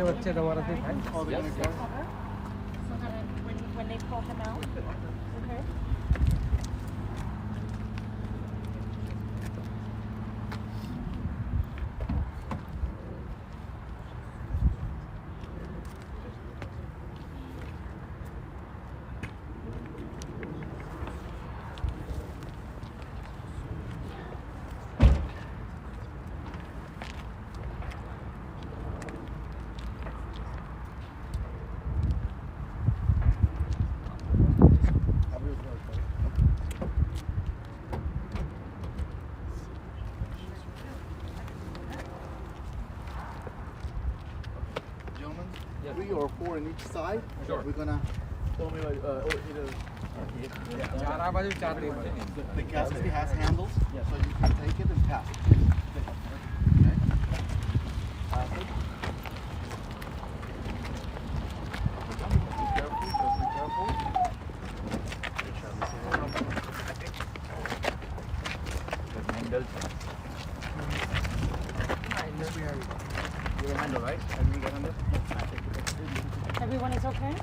बच्चे दोबारा से खाएं. Yes. So that when they pull him out. Okay. Gentlemen, 3 or 4 on each side. Sure. We're gonna either चारा बाजू चार दे. the casket has handles, so you can take it and pass it. Okay? Pass it. Be careful, just be careful. You have a handle, right? Everyone get handle? Everyone is okay?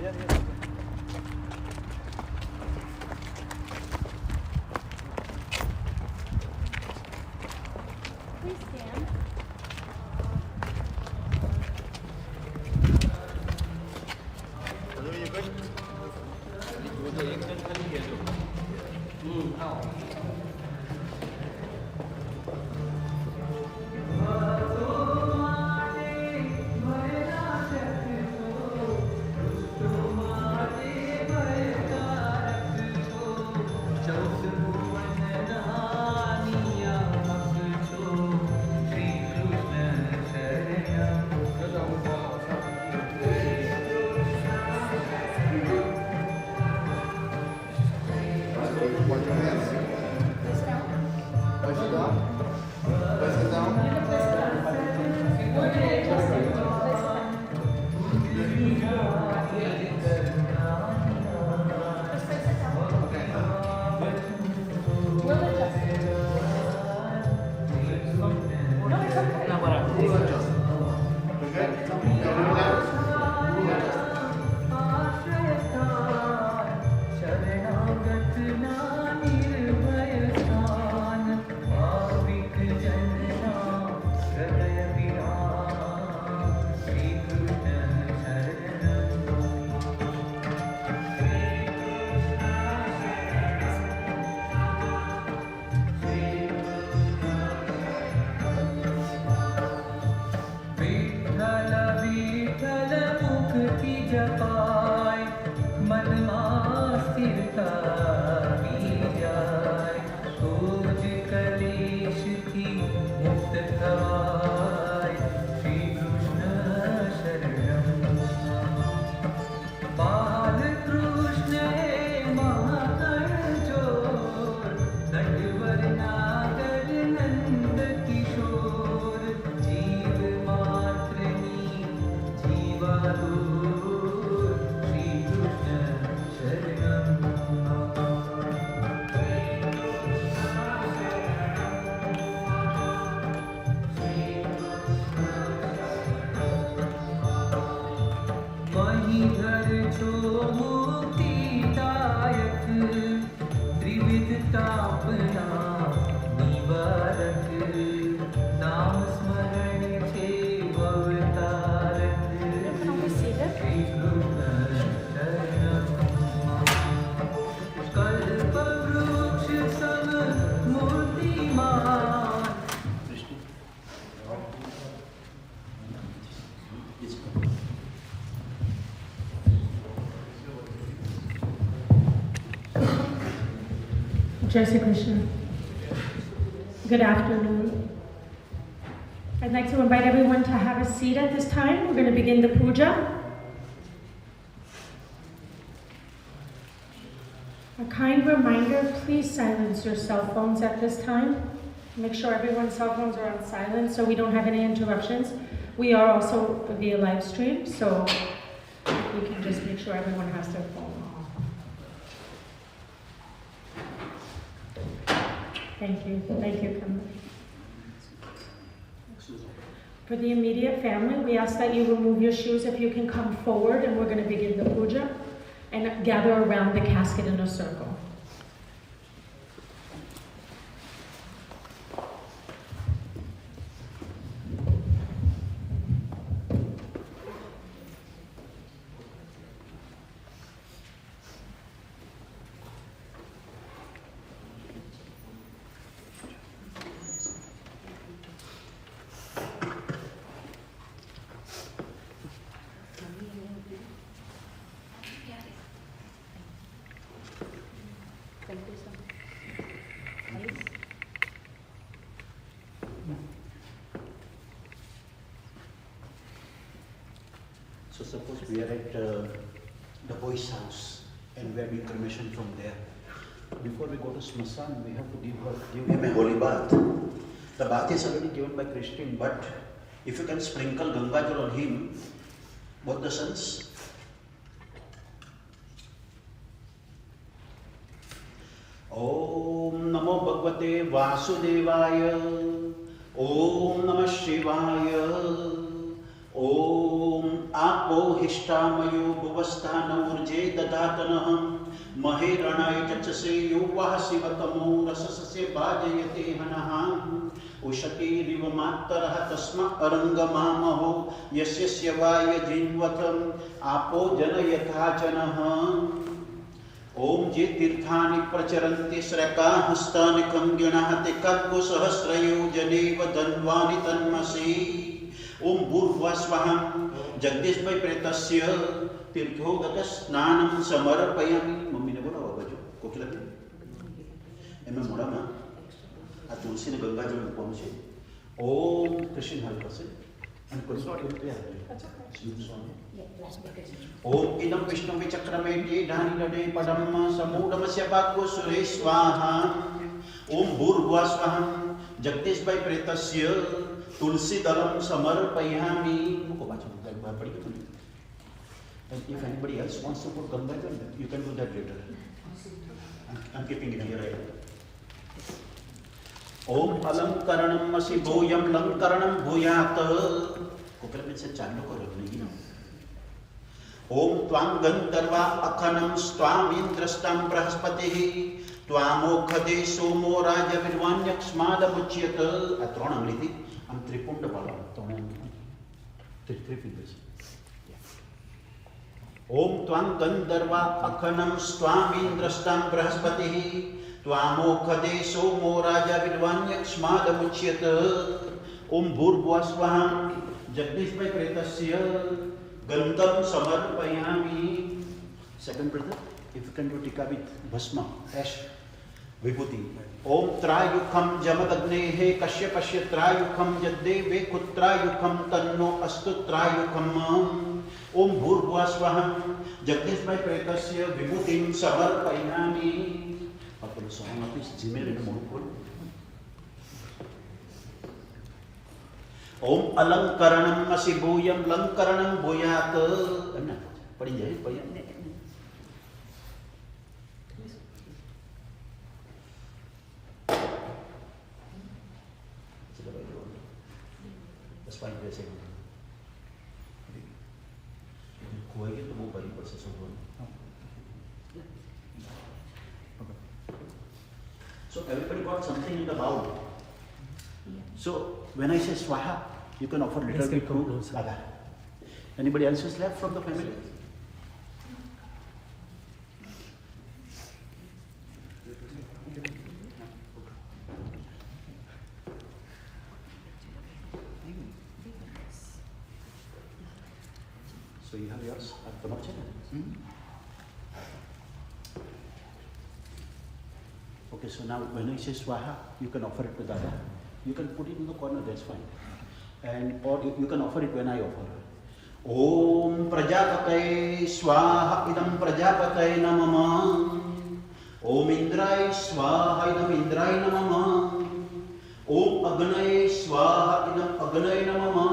Yes. Please stand. Are you good? Watch your hands. Place down. Press it down. Press it down. You can place it down. We're going to adjust it. Place it down. Just place it down. We'll adjust it. No, it's okay. We'll adjust. Okay? We'll relax. We'll adjust. Can we see this? Jai Shri Krishna. Good afternoon. I'd like to invite everyone to have a seat at this time. We're going to begin the puja. A kind reminder, please silence your cell phones at this time. Make sure everyone's cell phones are on silent so we don't have any interruptions. We are also via live stream, so we can just make sure everyone has their phone off. Thank you, Kamala. For the immediate family, we ask that you remove your shoes if you can come forward, and we're going to begin the puja and gather around the casket in a circle. So suppose we are at the boy's house and we are doing cremation from there. Before we go to Smasan, we have to give him a holy bath. The bath is already given by Christian, but if you can sprinkle Ganga Jal on him, both the sons. Om Namo Bhagavate Vasudevaya. Om Namah Shivaya. Om Apo Hishtamayo Bhuvasthana Urje Dadatanaham Mahe Ranaya Chachase Yuvah Sivatamo Rasasase Bhajayate Hanaham Ushati Rivamattaraha Tasma Arangamamaho Yasyasya Vaya Jinvatam Apo Janayathajanaham Om Je Tirthani Pracharanti Sraka Hastani Kamgyanahate Kadgu Sahasrayo Janeva Danvani Tanmasi Om Bhurva Swaham Jagdish by Pretasya Tirthogata Snanam Samarapayami. Mummy ne bola babajo kokila ke emme moda ma a tulsi ne ganga jal mein pahunche. Om Krishna halka se and Krishna ke pe Om idam Vishnu vichakrame dhani lade padamma samudam syapakko sureswaha. Om Bhurva Swaham Jagdish by Pretasya Tulsi dalam samarpayami. And if anybody else wants to put Ganga Jal, you can do that later. I'm keeping it here right now. Om alam karanam masi bhoyam lam karanam bhoyat. Kokala mein se channo ko ragni. Om twam gandharva akhanam stvam indrastam brahaspatihi twamokkhade somo raja vidvanyaksmada muchyata. Atron angliti. I'm tripunda bala. Three fingers. Om Twam Gandharva Akhanam Swamindrastam Brahaspatihi Twamokhade Somo Raja Vidvanyaksmada Muchyata. Om Bhurva Swaham Jagdish by Pretasya Gandham Samarpayami. Second brother, if you can do tika with Bhasma, ash, Vibhuti. Om Trayukham Jamadagnehe Kashyapashya Trayukham Jaddeve Kutrayukham Tanno Astu Trayukham. Om Bhurva Swaham Jagdish by Pretasya Vibhutim Samarpayami. Apolo song of this Gmail in the Monopol. Om Alankaranam Masibuyam Lankaranam Boyata. I'm not putting it. That's why they're saying. So everybody got something in the bowl. So when I say swaha, you can offer little bit to Radha. Anybody else is left from the family? So you have yours at the merchant? Okay, so now when I say swaha, you can offer it to Dada. You can put it in the corner, that's fine. And or you can offer it when I offer. Om Prajapataye Swaha Idam Prajapataye Namama. Om Indrai Swaha Idam Indrai Namama. Om Agnaye Swaha Idam Agnaye Namama.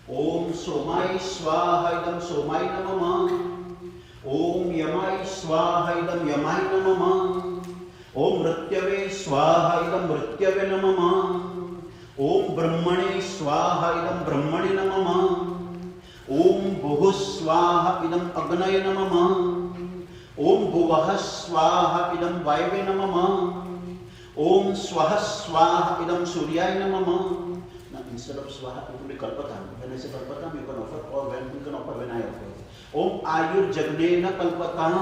Om Somai Swaha Idam Somai Namama. Om Yamai Swaha Idam Yamai Namama. Om Mrityave Swaha Idam Mrityave Namama. ओम ब्रह्मणे स्वाहा इदं ब्रह्मणे नमः। ओम भुवः स्वाहा इदं अग्नये नमः। ओम भुवः स्वाहा इदं वायवे नमः। ओम स्वः स्वाहा इदं सूर्याय नमः। Now instead of swaha it will be kalpatam. When I say kalpatam you can offer, or when you can offer when I offer. Om ayur jagnena kalpatam.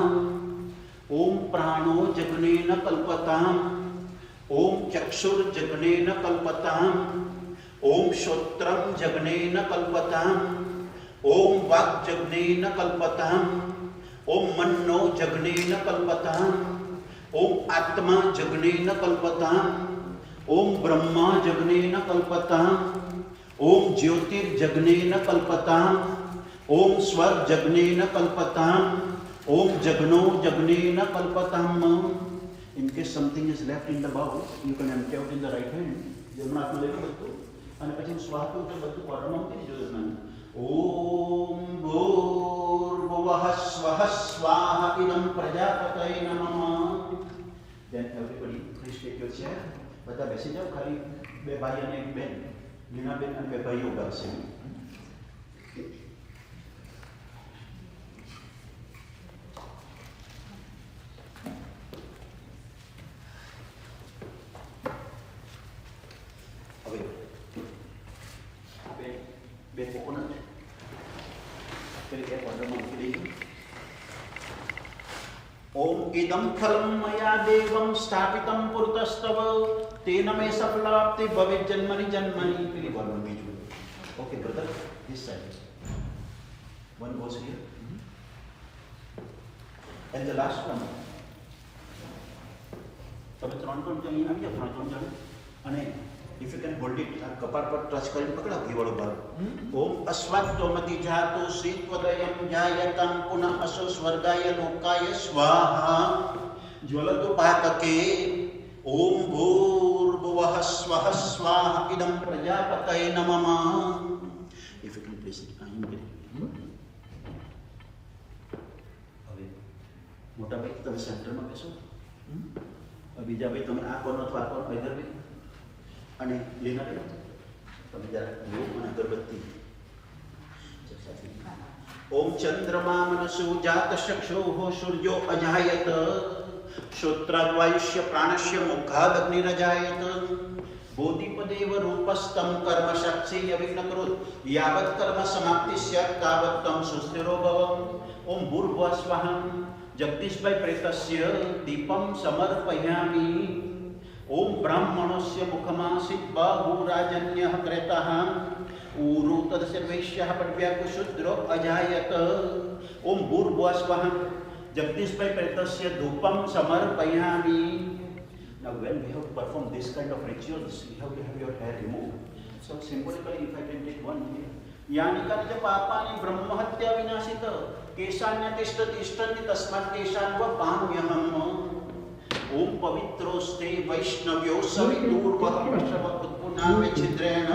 Om prano jagnena kalpatam. Om chakshur jagnena kalpatam. Om shotram jagnena kalpatam. Om vak jagnena kalpatam. Om manno jagnena kalpatam. Om atma jagnena kalpatam. Om brahma jagnena kalpatam. Om jyotir jagnena kalpatam. Om swar jagnena kalpatam. Om jagno jagnena kalpatam. In case something is left in the bowl, you can empty out in the right hand. Jagannath Malay betul. Ane pachin swaha tu betul paramam ti jodohman. Om bhurvuvah swah swaha idam prajapataye namah. Then everybody please take your chair. Bata બેસી જાઓ, ખાલી બે ભાઈ અને એક બેન, લીના બેન અને બે ભાઈઓ ઉભા છે. હવે બે કોકોનટ પેલી એક ઓર્ડરમાં મૂકી દઈએ. ओम इदं फलं मया देवं स्थापितं पुरतस्तव तेन मे सफलाप्ति भवेत् जन्मनि जन्मनि. Really one Biju. Okay brother, this side. One goes here. And the last one. તમે ત્રણ જણ આવી જાઓ, ત્રણ જણ. અને if you can hold it, કપાળ પર ટચ કરીને પકડાવ ઘીવાળો ભાગ. ઓમ અસ્વાત્વમતિ જાતો શ્રીત્વદયં જાયતાં પુનઃ અસો સ્વર્ગાય લોકાય સ્વાહા જ્વલતુ પાતકે. ઓમ ભૂર્ભુવઃ સ્વઃ સ્વાહા ઇદં પ્રજાપતये નમઃ. If you can place it, I am ready. હવે મોટા ભાઈ તમે સેન્ટરમાં બેસો. બીજા ભાઈ તમે આ કોનો અથવા આ કોનો ઇધર ભાઈ. અને લેના બેન તમે જરા લો અને અગરબત્તી. ઓમ ચંદ્રમા મનસુ જાત ચક્ષુઃ સૂર્યો અજાયત શ્રોત્રાદ્વાયુષ્ય પ્રાણસ્ય મુખાદગ્નિરજાયત બોધિપદેવ રૂપસ્તમ કર્મ સાક્ષી અવિઘ્નકૃત યાવત કર્મ સમાપ્તિ સ્યાત તાવત તમ સુસ્થિરો ભવ. ઓમ ભૂર્ભુવઃ સ્વઃ જગદીશભાઈ પ્રેતસ્ય દીપમ સમર્પયામિ. ओम ब्राह्मणस्य मुखमासीत् बाहुराजन्यः क्रेतः ऊरु तदसर्वैश्यः पड्व्याकुशूद्रो अजायत. ओम भूर्भुवः स्वः जगदीशभाई प्रेतस्य धूपं समर्पयामि. Now when we have to perform this kind of rituals, you have to have your hair removed. So symbolically, if I can take one here. यानि कर्ज पापानि ब्रह्महत्या विनाशित केशान्यतिष्ठन्ति तस्मात् केशान् वपाम्यहम्. ओम पवित्रोस्ते वैष्णव्यो सवितूर्वः प्रसवपुत्पुनामे छिद्रेण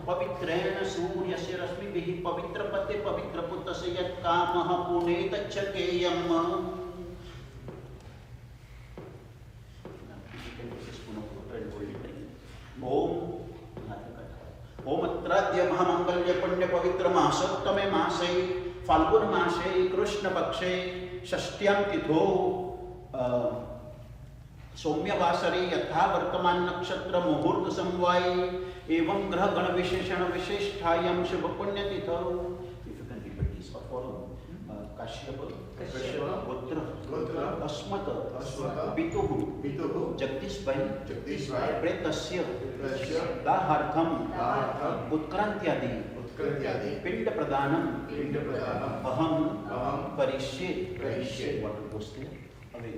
पवित्रेण सूर्यस्य रश्मिभिः पवित्रपते पवित्रपुत्रस्य यत्कामः पुने तच्छकेयम्. ओम अत्राद्य महामंगल्य पुण्य पवित्र मासोत्तमे मासे फाल्गुन मासे कृष्ण पक्षे षष्ट्यां तिथो सौम्यवासरे यथा वर्तमान नक्षत्र मुहूर्त समवाय एवं ग्रह गण विशेषण विशिष्टायां शुभ पुण्यतिथौ. If you can repeat this or follow. Kashyap गोत्र अस्मत् पितुः जगदीशभाई प्रेतस्य दाहार्थम उत्क्रांत्यादि पिंड प्रदानम अहम करिष्ये. What goes there? Away.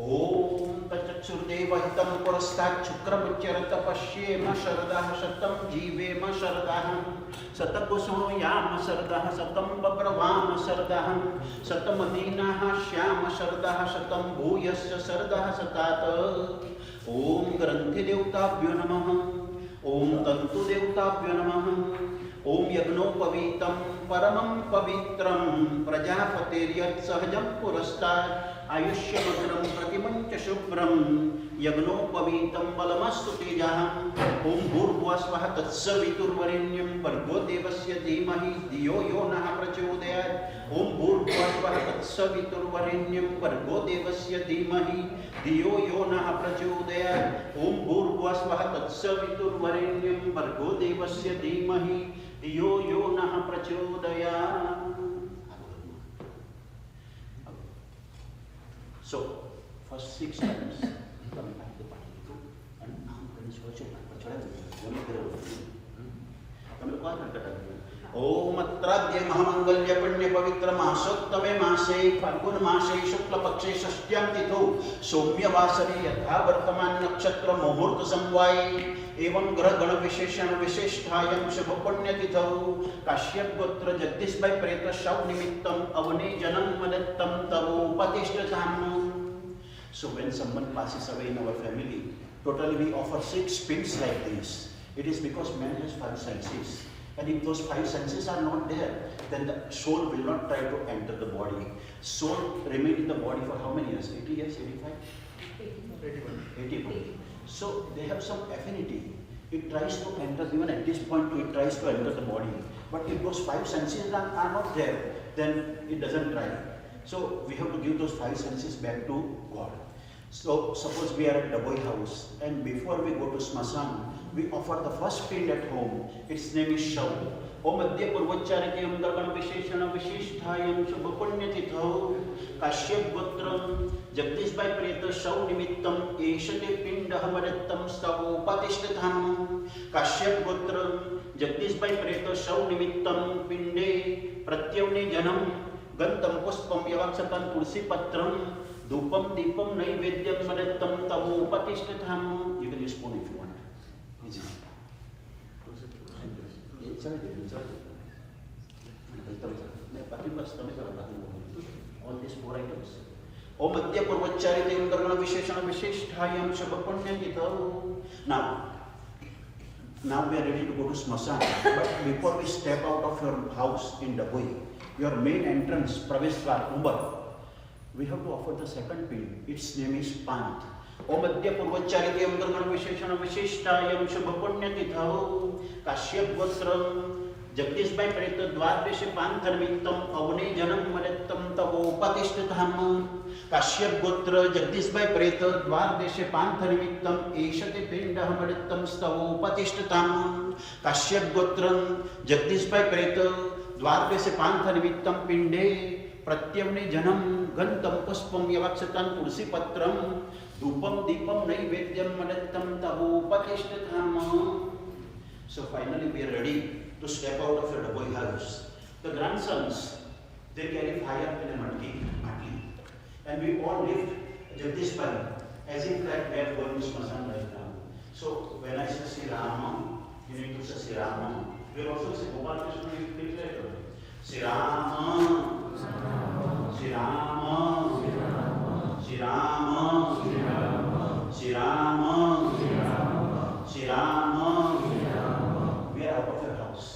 ओम तच्चक्षुर्देवहितं पुरस्तात् शुक्रमुच्चरत पश्येम शरदः शतं जीवेम शरदः शतकुसुमयाम शरदः शतं बब्रवाम शरदः शतमदीनाः श्याम शरदः शतं भूयश्च शरदः शतात्. ओम ग्रंथिदेवताभ्यो नमः. ओम तंतुदेवताभ्यो नमः. Om Yagnopavittam Paramam Pavitram Prajapatiriyat Sahajam Purastat Ayushyamatram Pratimancha Shubram Yagnopavittam Balamastu Tejaham Om Bhurvasvaha Tatsaviturvarenyam Bargo Devasya Dhimahi Diyo Yonah Prachodayat Om Bhurvasvaha Tatsaviturvarenyam Bargo Devasya Dhimahi Diyo Yonah Prachodayat Om Bhurvasvaha Tatsaviturvarenyam Bargo Devasya Dhimahi Diyo Yonah Prachodayat. So, first 6 times coming back to the party and now can Om Atradya Mahamangalya Punya Pavitra Masottame Mase Falgun Mase Shukla Pakshe Shashyam Titho Somya Vasari Yatha Vartaman Nakshatra Muhurta Samvai Evam Grah Gana Visheshana Vishesthayam Shubha Punya Titho Kashyap Gotra Jagdish by Preta Shav Nimittam Avane Janam Madattam Tavo Patishtatam. So when someone passes away in our family, totally we offer 6 pins like this. It is because man has 5 senses. And if those 5 senses are not there, then the soul will not try to enter the body. Soul remain in the body for how many years? 80 years? 85? 81. So they have some affinity. It tries to enter, even at this point it tries to enter the body. But if those 5 senses are not there, then it doesn't try. So we have to give those 5 senses back to God. So suppose we are at Daboi house and before we go to Smasan, we offer the first pin at home. Its name is Shav. Om Adya Purvacharikayam Dargan Visheshana Vishisthayam Shubhapunya Titho Kashyap Gotram Jagdish by Preta Shav Nimittam Eshate Pindahamadatam Stavo Patishtatham Kashyap Gotram Jagdish by Preta Shav Nimittam Pinde Pratyavne Janam Gantam Puspam Yavaksatan Tulsi Patram Dupam Dipam Naivedyam Madattam Tavo Patishtatham. You can use spoon if you want. Easy. All these 4 items. Om Adya Purvacharikayam Dargana Visheshana Vishisthayam Shubhapunya Titho. Now we are ready to go to Smasan. But before we step out of your house in Daboi, your main entrance, Praveshwar, Umbar, we have to offer the second pin. Its name is Pant. Om Adya Purvacharikayam Dargan Visheshana Vishishtayam Shubhapunya Titho Kashyap Gotram Jagdish by Preta Dvardeshe Pantharmittam Avane Janam Madattam Tavo Patishtatham Kashyap Gotra Jagdish by Preta Dvardeshe Pantharmittam Eshate Pindaha Madattam Stavo Patishtatham Kashyap Gotram Jagdish by Preta Dvardeshe Pantharmittam Pinde Pratyavne Janam Gantam Puspam Yavaksatan Tulsi Patram Dupam Dipam Naivedyam Madattam Tavo Patishtatham. So finally we are ready to step out of your Daboi house. The grandsons, they carry fire in a matki. And we all lift Jagdish Bhai as if like we are going to Smasan right now. So when I say Sri Rama, you need to say Sri Rama. We will also say Gopal Krishna, you please say Sri Rama, Sri Rama, Sri Rama, Sri Rama, Sri Rama, Sri Rama. We are out of your house.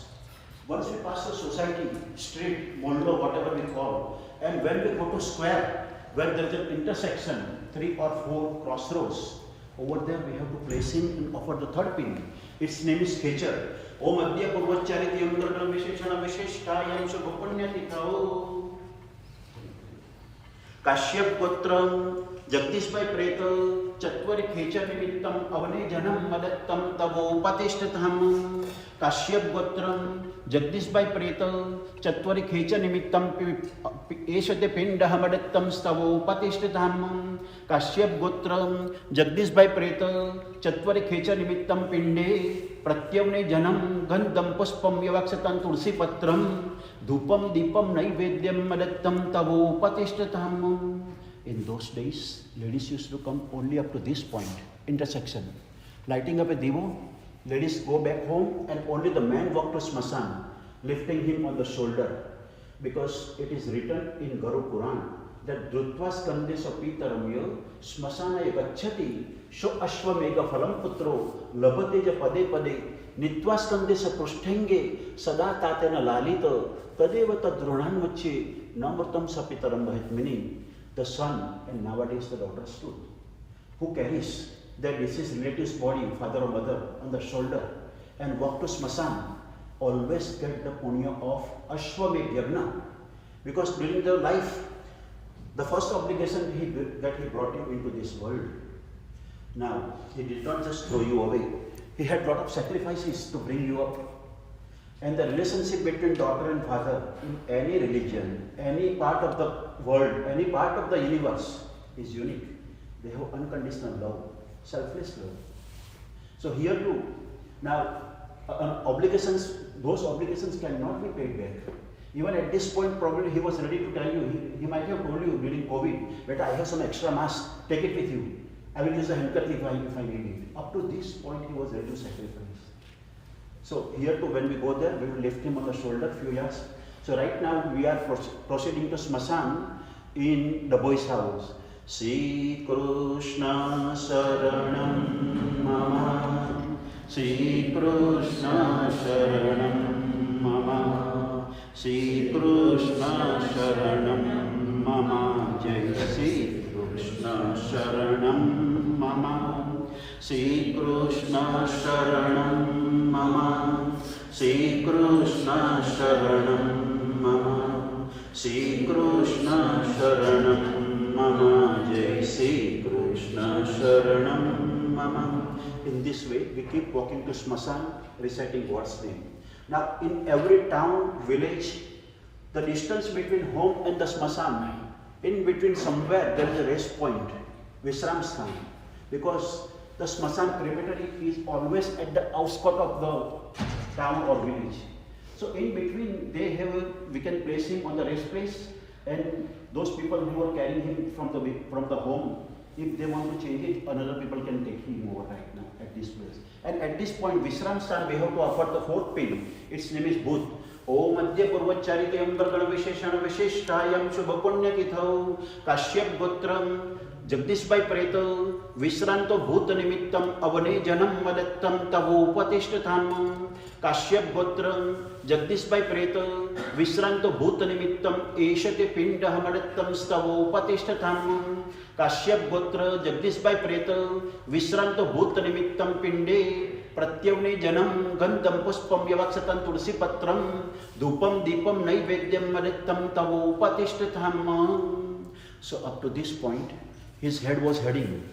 Once we pass the society, street, mondo, whatever we call, and when we go to square, where there is an intersection, 3 or 4 crossroads, over there we have to place him and offer the third pin. Its name is Khecher. Om Adya Purvacharikayam Dargan Visheshana Vishishtayam Shubhapunya Titho Kashyap Gotram Jagdish by Preta Chatvari Khecher Nimittam Avane Janam Madattam Tavo Patishtatham Kashyap Gotram Jagdish by Preta Chatvari Khecher Nimittam Eshate Pindaha Madattam Stavo Patishtatham Kashyap Gotram Jagdish by Preta Chatvari Khecher Nimittam Pinde Pratyavne Janam Gandam Puspam Yavaksatan Tulsi Patram Dupam Dipam Naivedyam Madattam Tavo Patishtatham. In those days, ladies used to come only up to this point, intersection. Lighting up a divo, ladies go back home and only the man walk to Smasan, lifting him on the shoulder. Because it is written in Garu Puran, that Drutva Skandesa Pitaramya Smasana Gachati So Ashwamega Phalam Putro Labateja Pade Pade Nitva Skandesa Prusthenge Sada Tatena Lalita Tadevata Drunan Vache Namratam Sapitaram Bhahet, meaning the son and nowadays the daughter stood, who carries their deceased relative's body, father or mother, on the shoulder and walk to Smasan, always get the punya of Ashwamedh Yagna, because during their life, the first obligation that he brought you into this world. Now, he did not just throw you away. He had lot of sacrifices to bring you up. And the relationship between daughter and father in any religion, any part of the world, any part of the universe is unique. They have unconditional love, selfless love. So here too, now those obligations cannot be paid back. Even at this point, probably he was ready to tell you, he might have told you during COVID, but I have some extra mask, take it with you. I will use a handkerchief if I need it. Up to this point, he was ready to sacrifice. So here too, when we go there, we will lift him on the shoulder few yards. So right now, we are proceeding to Smasan in the boy's house. Sri Krishna Saranam Mama, Sri Krishna Saranam Mama, Sri Krishna Saranam Mama, Jai Sri Krishna Saranam Mama, Sri Krishna Saranam Mama, Sri Krishna Saranam Mama, Sri Krishna Saranam Mama, Jai Sri Krishna Saranam Mama. In this way, we keep walking to Smasan, reciting God's name. Now, in every town, village, the distance between home and the Smasan, in between somewhere there is a rest point, Vishram Sthan, because the Smasan crematory is always at the outskirts of the town or village. So in between, we can place him on the rest place, and those people who are carrying him from the home, if they want to change it, another people can take him over right now at this place. And at this point, Vishram Sthan, we have to offer the fourth pin. Its name is Bhut. Om Madhya Purvacharite Ambargana Visheshana Visheshtayam Shubha Punya Tithau Kashyap Gotram Jagdish by Preto Vishranto Bhut Nimittam Avane Janam Madattam Tavo Patishtathamam Kashyap Gotram Jagdish by Preto Vishranto Bhut Nimittam Eshate Pinda Madattam Stavo Patishtathamam Kashyap Gotra Jagdish by Preto Vishranto Bhut Nimittam Pinde Pratyavne Janam Gandham Puspam Yavaksatan Tulsi Patram Dupam Deepam Naivedyam Madattam Tavo Patishtathamam. So up to this point, his head was heading.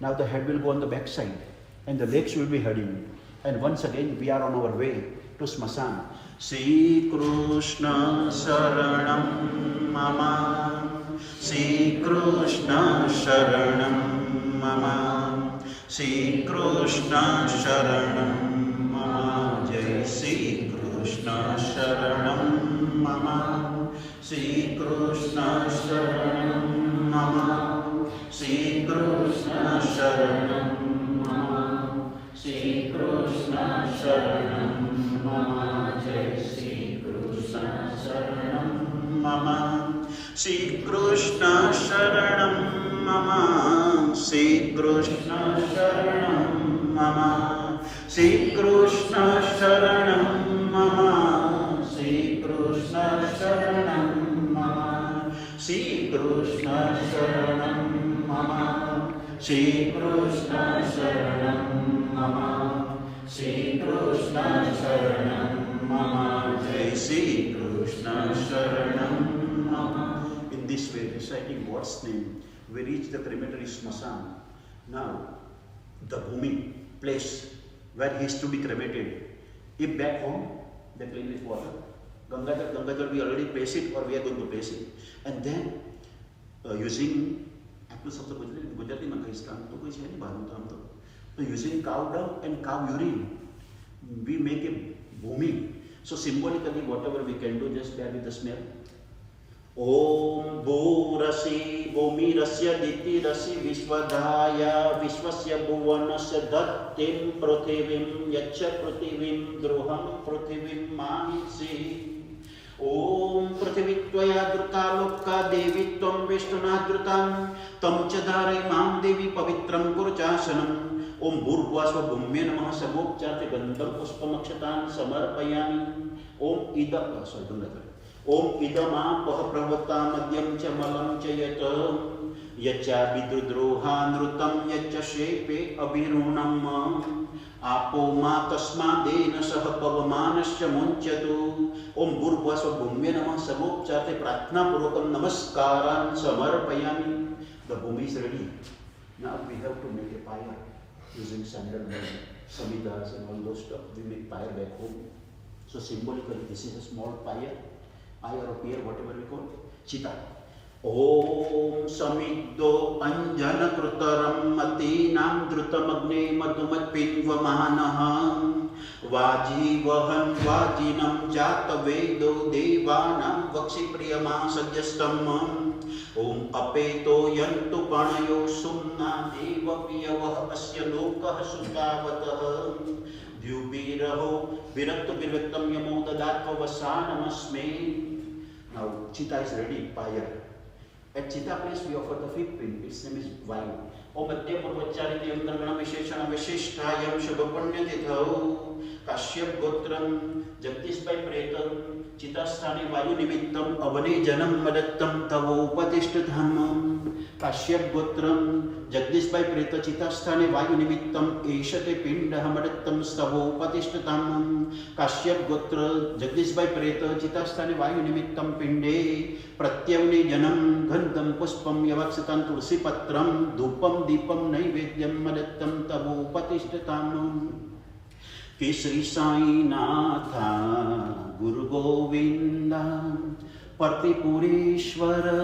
Now the head will go on the back side and the legs will be heading. And once again, we are on our way to Smasan. Sri Krishna Saranam Mama, Sri Krishna Saranam Mama, Sri Krishna Saranam Mama, Jai Sri Krishna Saranam Mama, Sri Krishna Saranam Mama, Sri Krishna Saranam Mama, Sri Krishna Saranam Mama, Jai Sri Krishna Saranam Mama, Sri Krishna Saranam Mama, Sri Krishna Saranam Mama, Sri Krishna Saranam Mama, Sri Krishna Saranam Mama, Sri Krishna Saranam Mama, Sri Krishna Saranam Mama, Sri Krishna Saranam Mama, Jai Sri Krishna Saranam Mama. In this way, reciting God's name, we reach the crematory Smasan. Now, the Bhumi place where he is to be cremated. If back home, they clean with water. Gangadhar, we already place it or we are going to place it. And then, using, Gujarati में कहीं काम तो कोई है नहीं बालू काम तो using cow dung and cow urine, we make a bhumi. So symbolically, whatever we can do, just bear with the smell. Om Bhurasi Bhumi Rasya Diti Rasi Vishwadhaya Vishwasya Bhuvanasya Dhattim Prithivim Yacha Prithivim Druham Prithivim Mahisi. ओम पृथ्वी त्वया धृता लोका देवी त्वं विष्णुना धृतां तं च धारय मां देवी पवित्रं कुरुचासनम् ओम भूर्भुवः भूम्ये नमः सर्वोपचारे गन्धं पुष्पमक्षतां समर्पयामि ओम ओम इदमापः प्रवता मद्यं च मलं च यच्चा विद्रुद्रोहानृतं यच्च शेपे अभिरुणम् आपो मा तस्मादेन सह पवमानश्च मुञ्चतु ओम भूर्भुवः भूम्ये नमः सर्वोपचारे प्रार्थनापूर्वकं नमस्कारान् समर्पयामि. The bhumi is ready. Now we have to make a fire using sandalwood, samidas and all those stuff. We make fire back home. So symbolically this is a small fire or pier, whatever we call chita. ओम समिद्धो अंजन कृतरम मतीनां द्रुतमग्ने मधुमत्पिन्वमानः वाजीवहं वाजिनं जातवेदो देवानां वक्षि प्रियमासजस्तम् ओम अपेतो यन्तु पणयो सुम्ना देवपियवः अस्य लोकः सुतावतः द्युभिरहो विरक्तो विरक्तं यमो ददात्ववसानमस्मै. Now Chitta is ready, fire. At Chitta place we offer the fifth pin, its name is wine. Om Adya Purvachariti Amdragana Visheshana Vishishtayam Shubhapunyatithau Kashyap Gotram Jagdish by Pretam Chittasthane Vayu Nimittam Avane Janam Madattam Tavo Upatishtathamam Kashyap Gotram Jagdish by Preta Chittasthane Vayu Nimittam Eshate Pindaha Madattam Stavo Upatishtathamam Kashyap Gotra Jagdish by Preta Chittasthane Vayu Nimittam Pinde Pratyavne Janam Gandham Puspam Yavaksitam Tulsi Patram Dupam Dipam Naivedyam Madattam Tavo Upatishtathamam. Kesri Sai Natha Guru Govinda Partipureshwara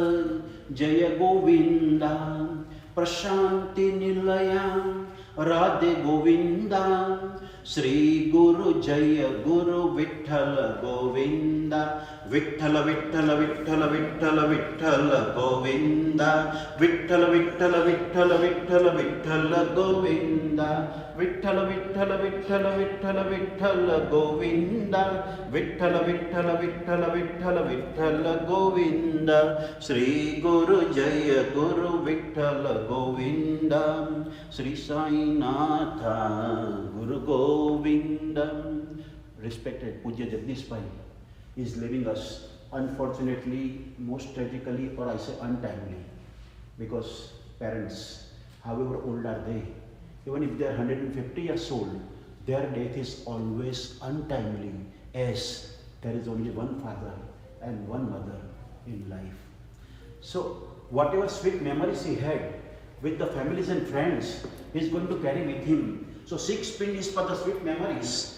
Jaya Govinda Prashanti Nilaya Radhe Govinda Sri Guru Jaya Guru Vithala Govinda Vithala Vithala Vithala Vithala Vithala Govinda Vithala Vithala Vithala Vithala Vithala Govinda Vithala Vithala Vithala Vithala Vithala Govinda Vithala Vithala Vithala Vithala Vithala Govinda Sri Guru Jaya Guru Vithala Govinda Sri Sai Natha Guru Govinda. Respected Pujya Jagdish Pai is leaving us, unfortunately, most tragically, or I say untimely, because parents, however old are they, even if they are 150 years old, their death is always untimely, as there is only one father and one mother in life. So whatever sweet memories he had with the families and friends, he is going to carry with him. So 6 pin is for the sweet memories.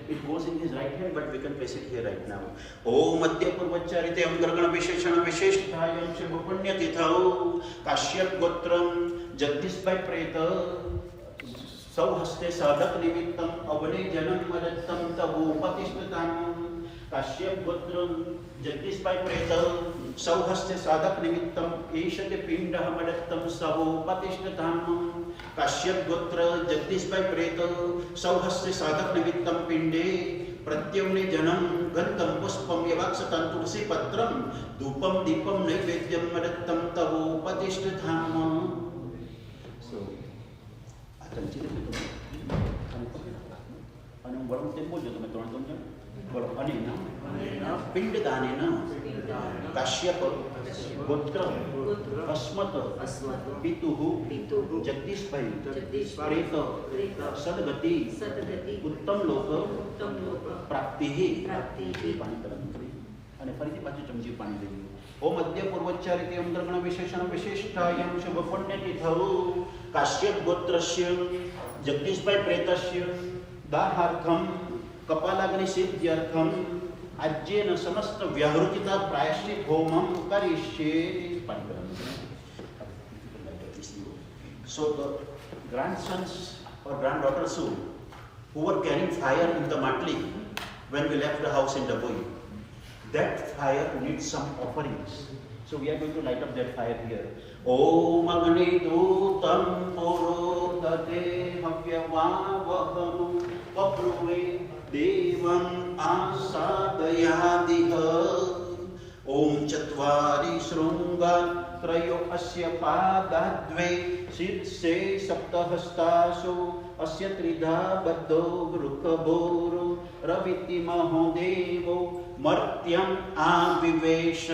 It goes in his right hand, but we can place it here right now. Om Adya Purvacharite Amgargana Visheshana Vishishtayam Shubhapunyatithau Kashyap Gotram Jagdish by Preta Sauhaste Sadak Nimittam Avane Janam Madattam Tavo Upatishtatam Kashyap Gotram Jagdish by Preta Sauhaste Sadak Nimittam Eshate Pindaha Madattam Savo Upatishtatam Kashyap Gotra Jagdish by Preta Sauhaste Sadak Nimittam Pinde Pratyavne Janam Gandham Puspam Yavaksatan Tulsi Patram Dupam Dipam Naivedyam Madattam Tavo Upatishtathamam. So, akan cerita itu. Anong warung tempo jo teman teman. Kalau aneh na, pindah dane na. Kashyap Gotra Asmata Pituhu Jagdish Pai Preta Sadgati Uttam Loka Praptihi. Pani terang. Ane farithi pacu chumji pani legi. Om Adya Purvacharite Amgargana Visheshana Vishishtayam Shubhapunyatithau Kashyap Gotrasya Jagdish Pai Pretasya Dahartham Kapalagni Siddhyartham Ajjena Samasta Vyahrukita Prayashit Homam Karishye. So the grandsons or granddaughters who were carrying fire in the matli when we left the house in Dabui, that fire needs some offerings. So we are going to light up that fire here. Om Agni Dutam Purodate Havyavavaham Papruve Devam Asadayadiha त्रयो अस्य पादाद्वे शीर्षे सप्तहस्तासु अस्य त्रिधा बद्धो वृकभोरो रविति महोदेवो मर्त्यम् आविवेश।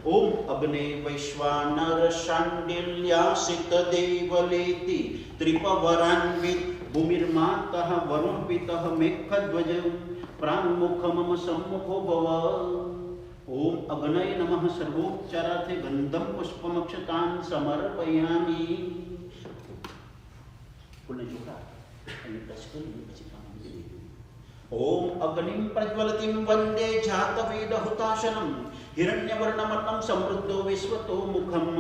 ओम अग्ने वैश्वानर शाण्डिल्यासित देवलेति त्रिपवरान्वित भूमिर्मातः वरुणपितः मेघध्वज प्राङ्मुख मम सम्मुखो भव। ओम अग्नये नमः। सर्वोपचारार्थे गन्धं पुष्पमक्षतान् समर्पयामि। ओम अग्निं प्रज्वलतिं वन्दे जातवेदहुताशनं हिरण्यवर्णमन्नं समृद्धो विश्वतो मुखम्।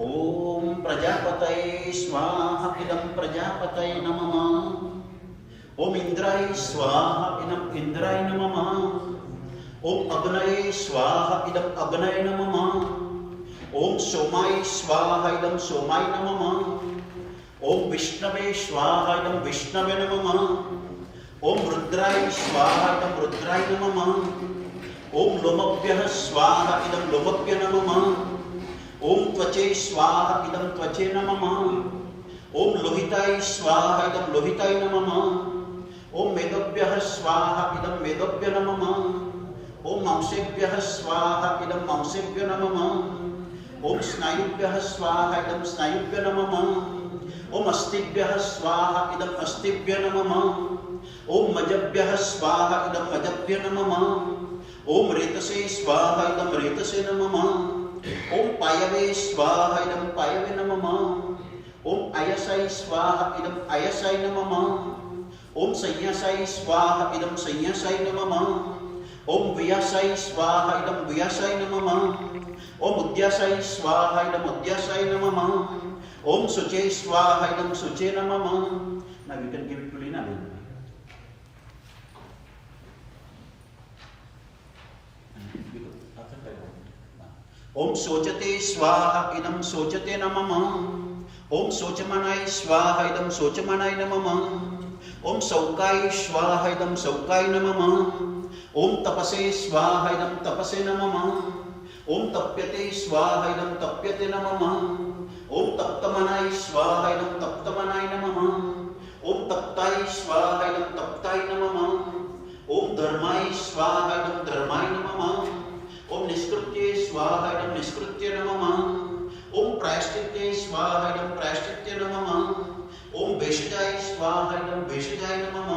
ओम प्रजापतये स्वाहा इदं प्रजापतये नमः। ओम इंद्राय स्वाहा इदं इंद्राय नमः। ओम अग्नये स्वाहा इदं अग्नये नमः। ओम सोमाय स्वाहा इदं सोमाय नमः। ओम विष्णवे स्वाहा इदं विष्णवे नमः। ओम रुद्राय स्वाहा इदं रुद्राय नमः। ओम लोमभ्यः स्वाहा इदं लोमभ्य नमः। ओम त्वचे स्वाहा इदं त्वचे नमः। ओम लोहिताय स्वाहा इदं लोहिताय नमः। ओम मेदभ्यः स्वाहा इदं मेदभ्य नमः। ओम मांसेभ्यः स्वाहा इदं मांसेभ्य नमः। ओम स्नायुभ्यः स्वाहा इदं स्नायुभ्य नमः। ओम अस्थिभ्यः स्वाहा इदं अस्थिभ्य नमः। ओम मजभ्यः स्वाहा इदं मजभ्य नमः। ओम रेतसे स्वाहा इदं रेतसे नमः। ओम पायवे स्वाहा इदं पायवे नमः। ओम आयसाय स्वाहा इदं आयसाय नमः। ओम संयासाय स्वाहा इदं संयासाय नमः। ओम व्यासाय स्वाहा इदं व्यासाय नमः। ओम उद्यासाय स्वाहा इदं उद्यासाय नमः। ओम शुचे स्वाहा इदं शुचे नमः। Now you can give it to Lina. ओम शोचते स्वाहा इदं शोचते नमः। ओम शोचमनाय स्वाहा इदं शोचमनाय नमः। ओम शौकाय स्वाहा इदं शौकाय नमः। ओम तपसे स्वाहा इदं तपसे नमः। ओम तप्यते स्वाहा इदं तप्यते नमः। ओम तप्तमनाय स्वाहा इदं तप्तमनाय नमः। ओम तप्ताय स्वाहा इदं तप्ताय नमः। ओम धर्माय स्वाहा इदं धर्माय नमः। ओम निष्कृत्ये स्वाहा इदं निष्कृत्ये नमः। ओम प्रायश्चित्ते स्वाहा इदं प्रायश्चित्ते नमः। ओम भेषजाय स्वाहा इदं भेषजाय नमः।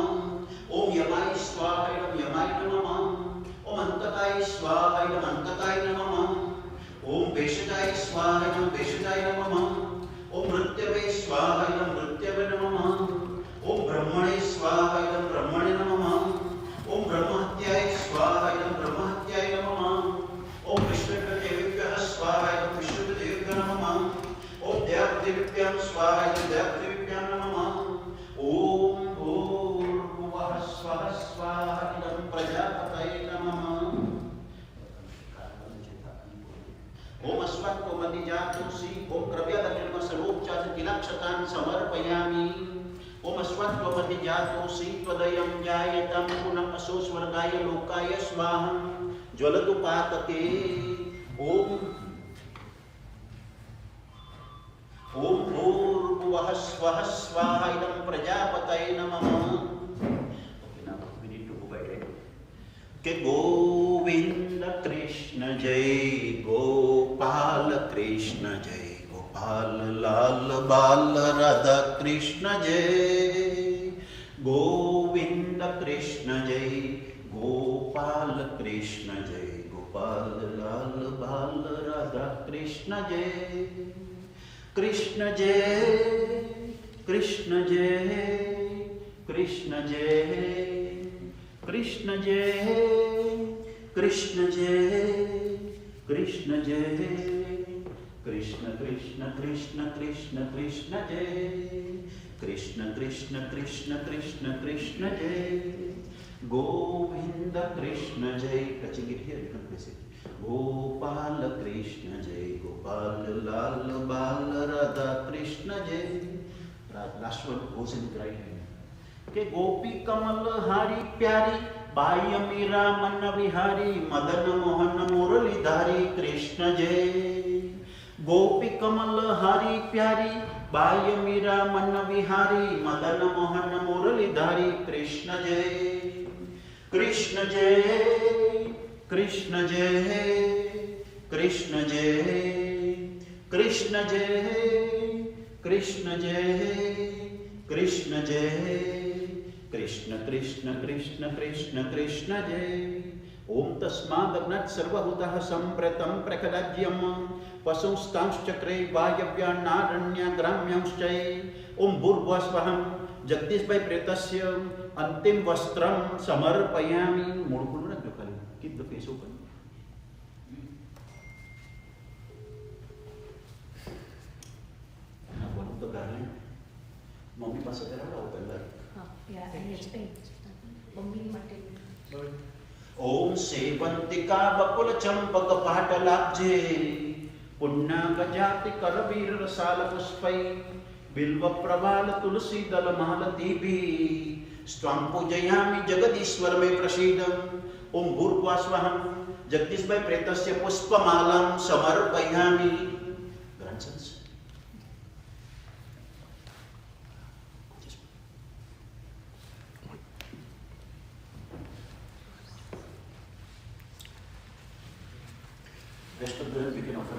ओम यमाय स्वाहा इदं यमाय नमः। ओम अंतकाय स्वाहा इदं अंतकाय नमः। ओम भेषजाय स्वाहा इदं भेषजाय नमः। ओम मृत्यवे स्वाहा इदं मृत्यवे नमः। ओम ब्रह्मणे स्वाहा इदं ब्रह्मणे नमः। ओम ब्रह्महत्याय स्वाहा इदं ब्रह्महत्याय नमः। ओम विष्णुदेवेभ्यः स्वाहा इदं विष्णुदेवेभ्यो नमः। ओम देवदेवेभ्यः स्वाहा इदं देवदेवेभ्यो नमः। ओम भूर्भुवः स्वः स्वाहा इदं प्रजापतये नमः। ओम अस्वत्वमधिजातुषि ओम द्रव्यदग्निम सर्वोपचार तिलक्षतान् समर्पयामि। ओम अस्वत्वमधिजातुषि त्वदयं जायतं पुनः असो स्वर्गाय लोकाय स्वाहा ज्वलतु पातके। ओम भूर्भुवः स्वः स्वाहा इदं प्रजापतये नमः। के गोविंद कृष्ण जय गोपाल कृष्ण जय गोपाल लाल बाल राधा कृष्ण जय। गोविंद कृष्ण जय गोपाल कृष्ण जय गोपाल लाल बाल राधा कृष्ण जय। कृष्ण जय कृष्ण जय कृष्ण जय कृष्ण जय कृष्ण जय कृष्ण जय कृष्ण कृष्ण कृष्ण कृष्ण कृष्ण जय कृष्ण कृष्ण कृष्ण कृष्ण कृष्ण जय गोविंद कृष्ण जय। Touching it here, you can place it. Gopal Krishna जय, गोपाल लाल बाल राधा कृष्ण जय. Last one goes in the right hand. के गोपी कमल हारी प्यारी बाह्य मीरा मन विहारी मदन मोहन मुरलीधारी कृष्ण जय. गोपी कमल हारी प्यारी बाह्य मीरा मन विहारी मदन मोहन मुरलीधारी कृष्ण जय. कृष्ण जय, कृष्ण जय, कृष्ण जय, कृष्ण जय, कृष्ण जय, कृष्ण जय. कृष्ण कृष्ण कृष्ण कृष्ण कृष्ण जय. ओम तस्मादग्नात् सर्वभूतः सम्प्रतं प्रखदाज्यं पशुंस्तांश्चक्रे वायव्यान्नारण्याग्राम्यांश्च. ओम भूर्भुवस्वहं जगदीश भाई प्रेतस्य अंतिम वस्त्रं समर्पयामि. मूळपूर्ण रखो खाली. Keep the face open. One of the garland. Mummy પાસે કરાવડાવો પહેલા. Yeah, and it's eight. Mummy માટે. ओम सेवंतिका बकुल चंपक पाटलाब्जे पुण्य गजाति करवीर रसाल पुष्पै बिल्व प्रवाल तुलसी दल मालती भी स्वां पूजयामि जगदीश्वर में प्रसीदं. ओम भूर्भुवस्वहं जगदीश भाई प्रेतस्य पुष्पमालां समर्पयामि. ग्रैंडसन्स. Rest of the we can offer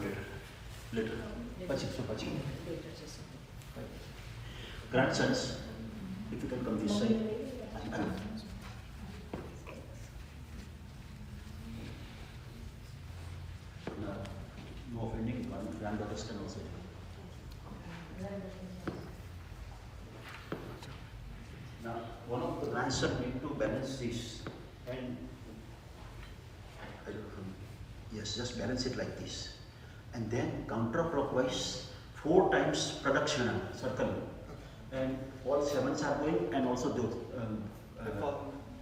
later. Pachi. Grandsons, if you can come this side. No offending, granddaughters can also. Now, one of the grandsons need to balance this and yes, just balance it like this. And then counterclockwise 4 times pradakshina, circle. And all 7s are going and also those,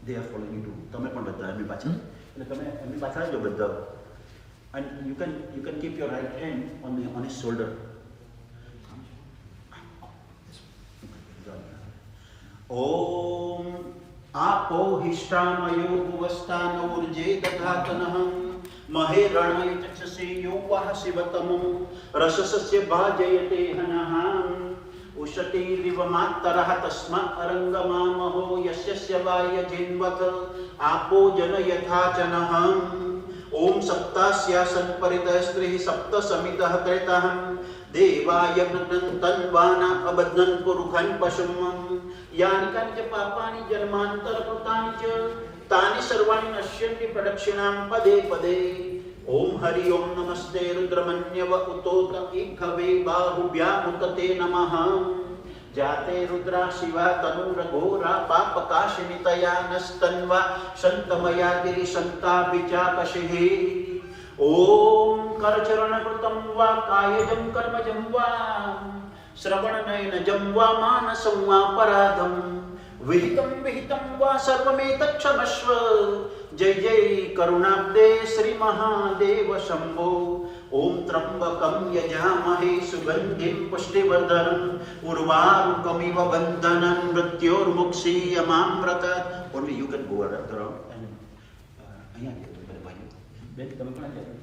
they are following you too. Tame પણ બધા એમની પાછળ. એટલે તમે એમની પાછળ જો બધા. And you can keep your right hand on his shoulder. Om आपो हिष्टामयो भुवस्थान ऊर्जे दधातनः महे रणयचसे यो वः शिवतमो रसस्य भाजयते हनः. उषतीरिव मातरः तस्मात् अरङ्गमामहो यस्य वायजिन्वत् आपो जनयथा च नः. ओम सप्तास्यासन् परितः स्त्रीः सप्त समितः कृतः देवाय तन्वाना अबध्नन् पुरुषन् पशुम्. यानि कानि च पापानि जन्मान्तरकृतानि च तानि सर्वाणि नश्यन्ति प्रदक्षिणां पदे पदे. ओम हरि ओम नमस्ते रुद्रमन्यव उतोत इखवे बाहुव्यामुतते नमः. जाते रुद्रा शिवा तनुरघोरा पापकाशिनितया नस्तन्वा शन्तमया गिरिशन्ता विचाकशिः. ओम करचरणकृतं वा कायजं कर्मजं वा श्रवणनयनजं वा मानसं वा पराधं विहितं वा सर्वमेतत्क्षमस्व. जय जय करुणाब्दे श्री महादेव शंभो. ओम त्र्यंबकं यजामहे सुगंधिं पुष्टिवर्धनम् उर्वारुकमिव बन्धनं मृत्योर्मुक्षीयमामृतात्. Only you can go around and અહીંયા ભાઈ બેન તમે પણ અહીંયા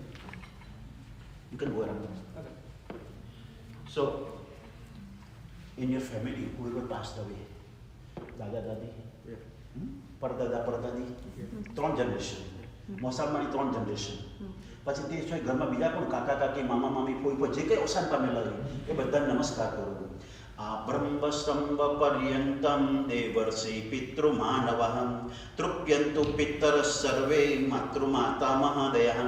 you can go around. So in your family whoever passed away, દાદા દાદી, પરદાદા પરદાદી, 3 જનરેશન, મોસાળમાની 3 જનરેશન, પછી તે સિવાય ઘરમાં બીજા પણ કાકા કાકી મામા મામી કોઈ પણ જે કંઈ અવસાન પામેલા હોય એ બધાને નમસ્કાર કરું. આ બ્રહ્મસ્તંભ પર્યંતમ દેવર્ષિ પિતૃમાનવઃ તૃપ્યન્તુ પિતરઃ સર્વે માતૃમાતા મહાદયઃ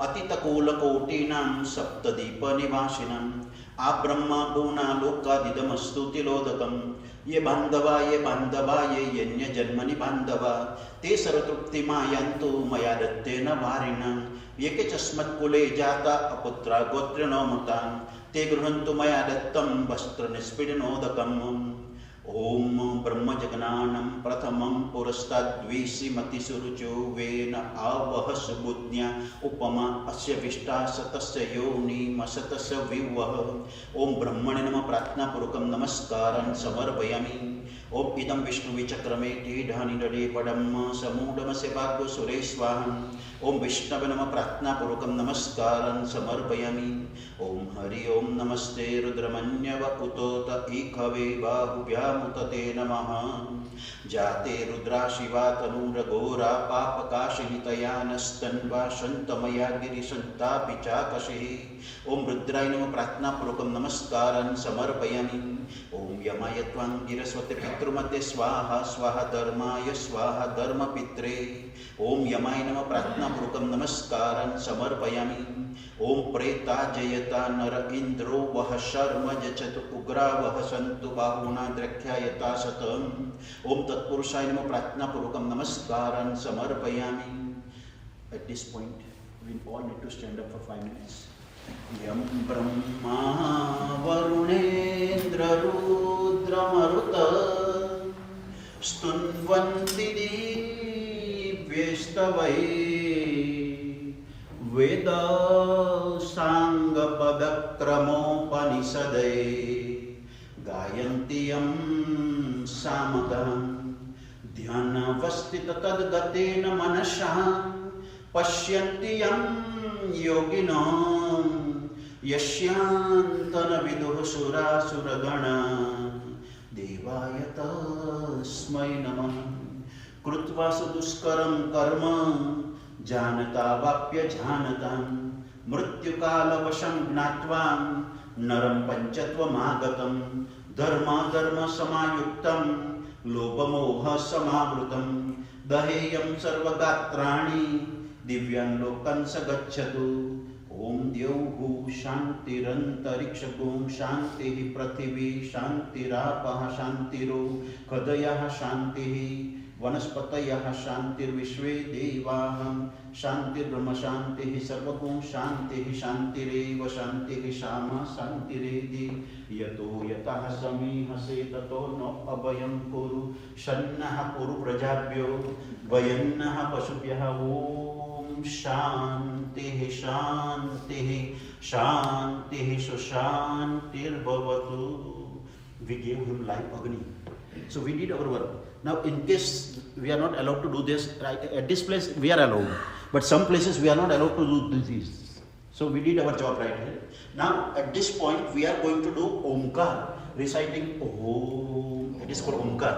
અતિતકૂલકોટીનાં સપ્તદીપનિવાસિનાં આ બ્રહ્મા પૂર્ણા લોકાદિદમસ્તુ તિલોદકમ. ये बांधवा ये यन्य जन्मनि बांधवा ते सर्वतृप्तिमायन्तु मया दत्तेन वारिणा. ये के चस्मत्कुले जाता अपुत्रा गोत्रिणो मुता ते गृह्णन्तु मया दत्तं वस्त्रनिष्पीडनोदकम्. ओम ब्रह्मजगनानं प्रथमं पुरस्ताद्विषीमतिसुरुचो वेन आवहस बुद्ध्या उपमा अस्य विष्टा सतस्य योनिमसतस्य विवह। ओम ब्रह्मणे नमः प्रार्थनापूर्वकं नमस्कारं समर्पयामि। ओम इदं विष्णुविचक्रमे टीढानिडे पडं समूढमस्य सुरेश्वाहम्। ओम विष्णवे नमः प्रार्थनापूर्वकं नमस्कारं समर्पयामि। ओम हरि ओम नमस्ते रुद्रमन्यव उतोत इखवे बाहुभ्यामुतते नमः। जाते रुद्रा शिवा तनूरघोरा पापकाशिनितया नस्तन्वा शन्तमया गिरिशन्तापि चाकशिः। ओम रुद्राय नमः प्रार्थनापूर्वकं नमस्कारं समर्पयामि। ओम यमाय त्वां गिरस्वते पितृमते स्वाहा स्वाहा धर्माय स्वाहा धर्मपित्रे। ओम यमाय नमः प्रार्थनापूर्वकं नमस्कारं समर्पयामि। ओम प्रेता जयता नर इंद्रो वह शर्म जचतु उग्रा वह संतु बाहुना द्रख्यायता शतम। ओम तत्पुरुषाय नमः प्रार्थनापूर्वकं नमस्कारं समर्पयामि। At this point, we all need to stand up for 5 minutes. यं ब्रह्मा वरुणेन्द्र रुद्रमरुत स्तुन्वन्ति दिव्यैस्तवैः वेद सांगपदक्रमोपनिषदैः गायन्ति यं सामगां ध्यानावस्थित तद्गतेन मनसा पश्यन्ति यं योगिनो यस्यान्तन विदुः सुरासुरगणा देवाय तस्मै नमः। कृत्वा सुदुष्करं कर्म जानता वाप्य जानतां मृत्युकालवशं ज्ञात्वा नरं पञ्चत्वमागतं धर्म समायुक्तं लोभमोह समावृतं दहेयं सर्वगात्राणि दिव्यान् लोकान् स गच्छतु। ओम द्यौः शान्तिरन्तरिक्षगों शान्तिः पृथिवी शान्तिरापः शान्तिरो हृदयः शान्तिः वनस्पतयः शान्तिर्विश्वे देवाः शान्तिर्ब्रह्म शान्तिः सर्वगुं शान्तिः शान्तिरेव शान्तिः श्यामा शान्तिरेधि। यतो यतः समीहसे ततो न अभयं कुरु शन्नः कुरु प्रजाभ्यो वयन्नः पशुभ्यः। ओम शान्तिः शान्तिः शान्तिः सुशान्तिर्भवतु। We gave him live Agni. So we did our work. Now in case we are not allowed to do this, right, at this place we are allowed, but some places we are not allowed to do this. So we did our job right here. Now at this point we are going to do Omkar, reciting Om. It is called Omkar.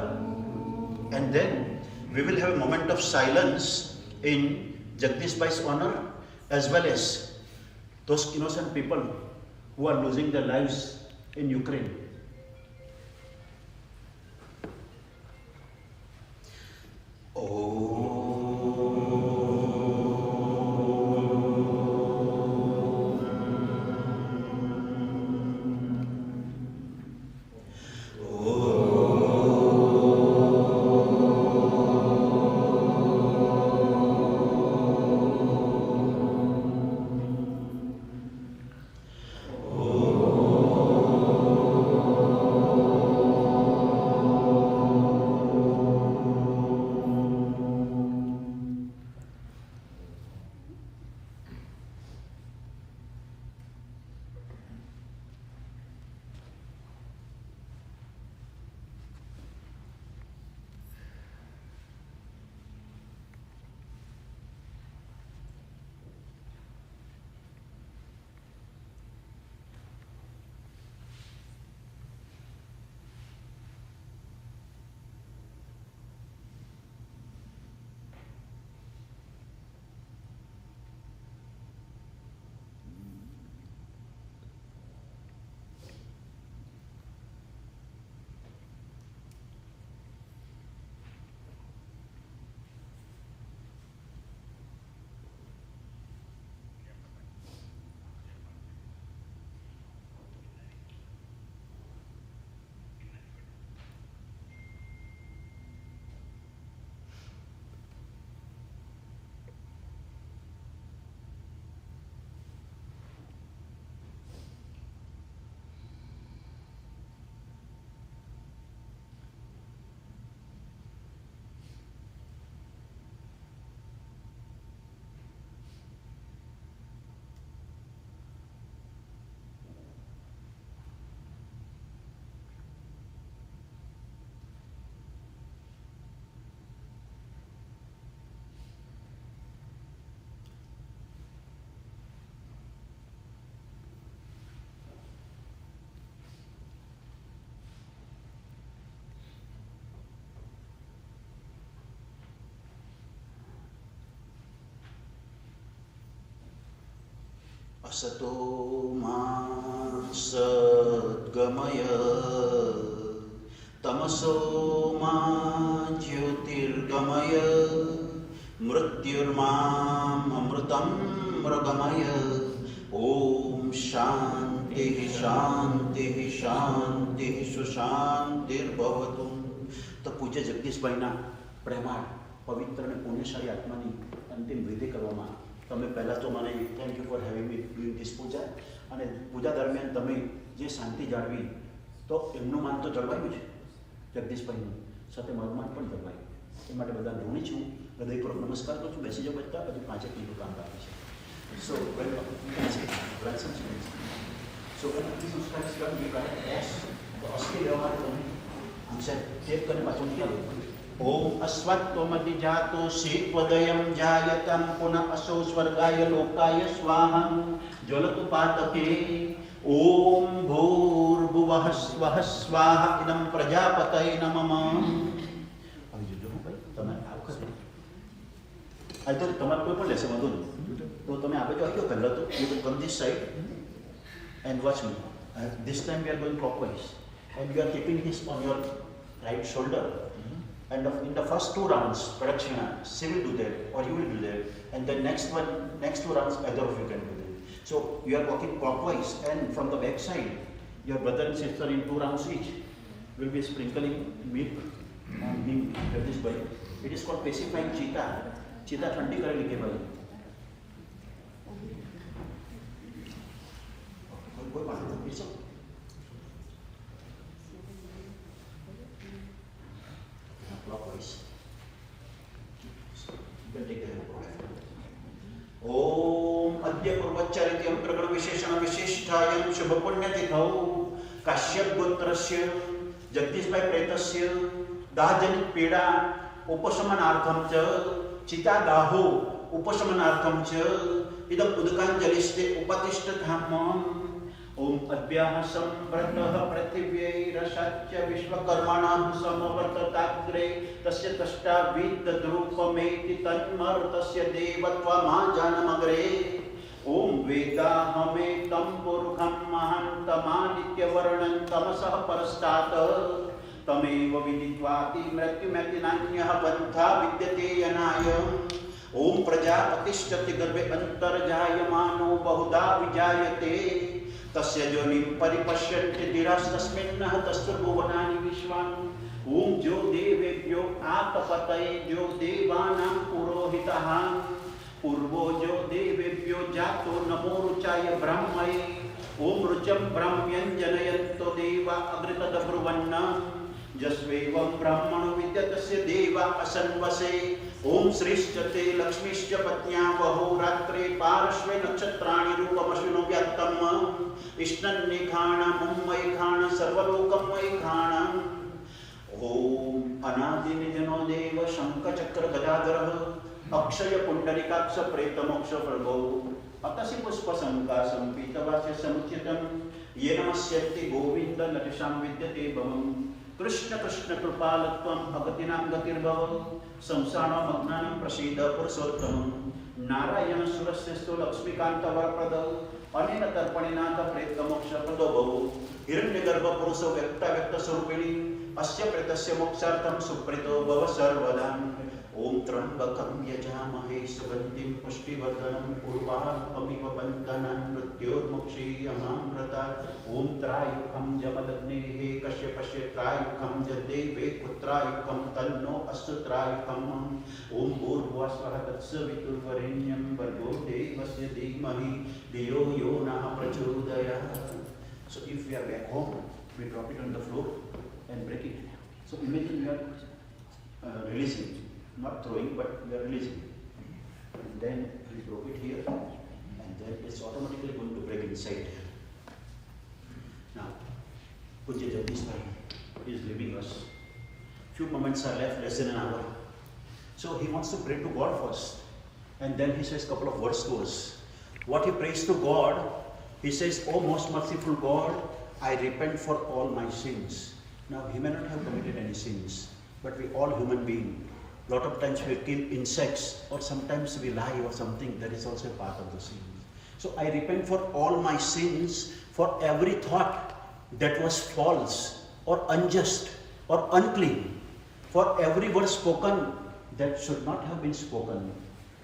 And then we will have a moment of silence in Jagdish Bhai's honor, as well as those innocent people who are losing their lives in Ukraine. असतो मा सद्गमय तमसो मा ज्योतिर्गमय मृत्युर्माम् अमृतं मृगमय ओम शांति शांति शांति सुशांतिर्भवतु। तो पूज्य जगदीशભાઈના પ્રેમાળ પવિત્ર અને પુણ્યશાળી આત્માની અંતિમ વિધિ કરવામાં તમે પહેલાં તો મને thank you for having me doing this puja, અને પૂજા દરમિયાન તમે જે શાંતિ જાળવી તો એમનું માન તો જળવાયું છે જગદીશભાઈનું, સાથે મારું માન પણ જળવાયું. એ માટે બધા ઋણી છું, હૃદયપૂર્વક નમસ્કાર કરું છું. બેસી જાઓ બધા, હજુ 5 મિનિટનું કામ બાકી છે. So when you can say grandson students. So when these instructions come, we write S. The Australia one, I'm saying, take करने बातों निकालो. ओम अस्वत्वमति जातो शीत्वदयं जायतं पुनः असो स्वर्गाय लोकाय स्वाहा ज्वलतु पातके. ओम भूर्भुवः स्वः स्वाहा इदं प्रजापतये नमः. अभी जो भाई તમે આવ કરે આ તો તમારે કોઈ પણ લેશે વાંધો નહીં. તો તમે આ બાજુ આવી ગયો પહેલાં તો you will come this side and watch me. This time we are going clockwise and you are keeping this on your right shoulder. And in the first 2 rounds, Pradakshina, she will do that or you will do that, and then next 2 rounds either of you can do that. So you are walking clockwise, and from the back side, your brother and sister in 2 rounds each will be sprinkling milk on him with this body. It is called pacifying cheetah. Cheetah ठंडी करेगी के भाई. कोई बात नहीं, it's okay. Clockwise. You can take the help of it. ओम अद्य पूर्वच्चरित्यं प्रकरण विशेषण विशिष्टायं शुभ पुण्यतिथौ काश्यप गोत्रस्य जगदीशभाई प्रेतस्य दाहजनित पीडा उपशमनार्थं च चितादाहो उपशमनार्थं च इदम् उदकाञ्जलिस्ते उपतिष्ठधामम्. ओम अद्याः संव्रतः पृथिव्यैरशच्च विश्वकर्मणः समवर्तताग्रे तस्य तष्टाविद्रूपमेति तन्मर्तस्य देवत्वमाजानमग्रे. ओम वेदाहमेतं पुरुषं महान्तमादित्यवर्णं तमसः परस्तात् तमेव विदित्वाति मृत्युमेति नान्यः पन्था विद्यते यनाय. ओम प्रजापतिष्ठति गर्भे अन्तर्जायमानो बहुधा विजायते तस्य योनिं परिपश्यन्ति धीरास्तस्मिन्नः तस्मिर्भुवनानि विश्वानि. ओम जो देवेभ्यो आतपतये जो देवानां पुरोहितः पूर्वो जो देवेभ्यो जातो नमो रुचाय ब्रह्मये. ओम रुचं ब्रह्म्यञ्जनयन्तो देवा अग्रितदब्रुवन्न यस्वेवं ब्रह्मणो विद्यतस्य देवा असन्वसे. ओम श्रीश्च ते लक्ष्मीश्च पत्न्या वहो रात्रे पार्श्वे नक्षत्राणि रूपमश्विनो व्यक्तम् इष्णन्निखाण मुम्मयिखाण सर्वलोकमयिखाण. ओम अनादिनिजनो देव शङ्खचक्र गदाधरः अक्षय पुण्डरीकाक्ष प्रेतमोक्ष प्रभो अतसि पुष्पसङ्कासं पीतवास्य समुचितं येन नमस्यति गोविन्द नटिशां विद्यते भवम्. कृष्ण कृष्ण कृपालत्वम् अगतिनां गतिर्भव संसारमग्नानां प्रसीद पुरुषोत्तमं. नारायण सुरस्यस्तु लक्ष्मीकान्त वरप्रद अनेन तर्पणेनाथ प्रेतमोक्षप्रदो भव. हिरण्यगर्भ पुरुषो व्यक्त स्वरूपिणी अस्य प्रेतस्य मोक्षार्थं सुप्रीतो भव सर्वदा. ओम त्र्यंबकं यजामहे सुगन्धिं पुष्टिवर्धनं उर्वारुकमिव बन्धनान् मृत्योर्मुक्षीयमामृतात्. ओम त्रायुकं जमदग्नेः कश्यपस्य त्रायुकं जदेवे पुत्रायुकं तन्नो अस्तु त्रायुकम्. ओम भूर्भुवः तत्सवितुर्वरेण्यं भर्गो देवस्य धीमहि धियो यो नः प्रचोदयात्. So if we are back home, we drop it on the floor and break it. So imagine we are releasing. Not throwing, but we are releasing. And then we broke it here, and then it's automatically going to break inside. Now, Pujya Jagdish is leaving us. Few moments are left, less than an hour. So he wants to pray to God first, and then he says a couple of words to us. What he prays to God, he says, "O most merciful God, I repent for all my sins." Now he may not have committed any sins, but we all human beings. A lot of times we kill insects or sometimes we lie or something. That is also a part of the sin. So I repent for all my sins, for every thought that was false or unjust or unclean, for every word spoken that should not have been spoken,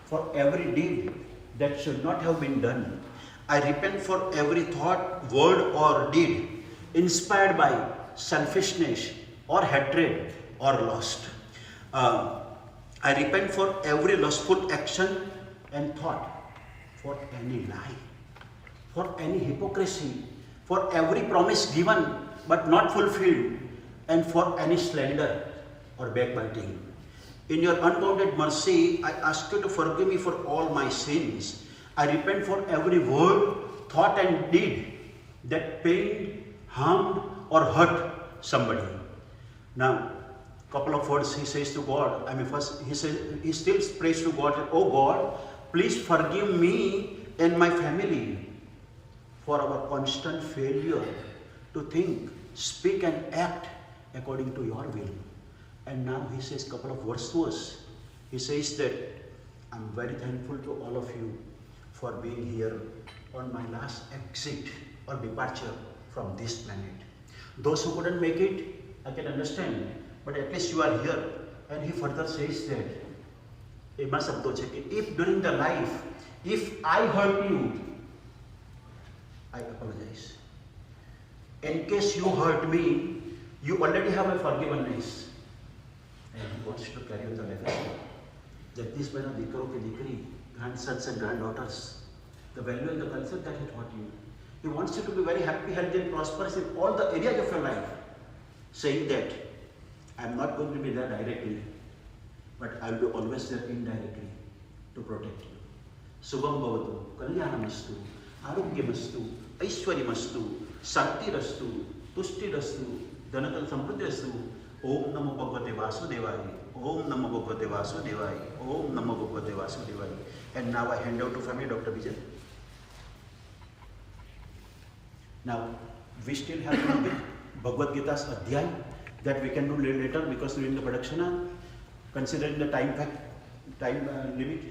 for every deed that should not have been done. I repent for every thought, word or deed inspired by selfishness or hatred or lust. I repent for every lustful action and thought, for any lie, for any hypocrisy, for every promise given but not fulfilled, and for any slander or backbiting. In your unbounded mercy, I ask you to forgive me for all my sins. I repent for every word, thought and deed that pained, harmed or hurt somebody. Now, couple of words he says to God. First he still prays to God, oh God, please forgive me and my family for our constant failure to think, speak and act according to your will. And now he says a couple of words to us. He says that I'm very thankful to all of you for being here on my last exit or departure from this planet. Those who couldn't make it, I can understand, but at least you are here. And he further says that, if during the life, if I hurt you, I apologize. In case you hurt me, you already have a forgiveness. And he wants to carry on the legacy. Jagdish bhai na dikro ke dikri, grandsons and granddaughters, the value and the concept that he taught you. He wants you to be very happy, healthy and prosperous in all the areas of your life. Saying that, I'm not going to be there directly, but I'll be always there indirectly to protect you. Subham bhavatu, kalyana-mastu, arogya-mastu, aishwarya-mastu, shakti-rastu, tushti-rastu, dhanakal-samruddhi-rastu. Om Namo Bhagavate Vasudevaya, Om Namo Bhagavate Vasudevaya, Om Namo Bhagavate Vasudevaya. And now I hand out to family, Dr. Vijay. Now, we still have Bhagavad Gita's Adhyay that we can do later because during the production, considering the time limit.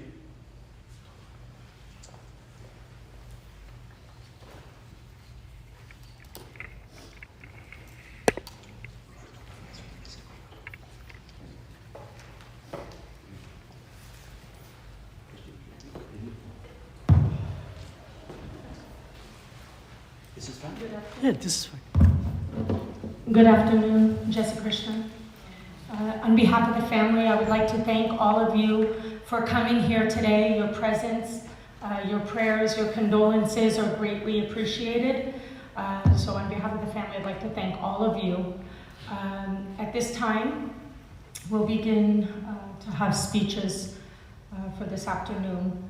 This is fine? Yeah, this is fine. Good afternoon, Jesse Krishna. On behalf of the family, I would like to thank all of you for coming here today. Your presence, your prayers, your condolences are greatly appreciated. So on behalf of the family, I'd like to thank all of you. At this time, we'll begin to have speeches for this afternoon.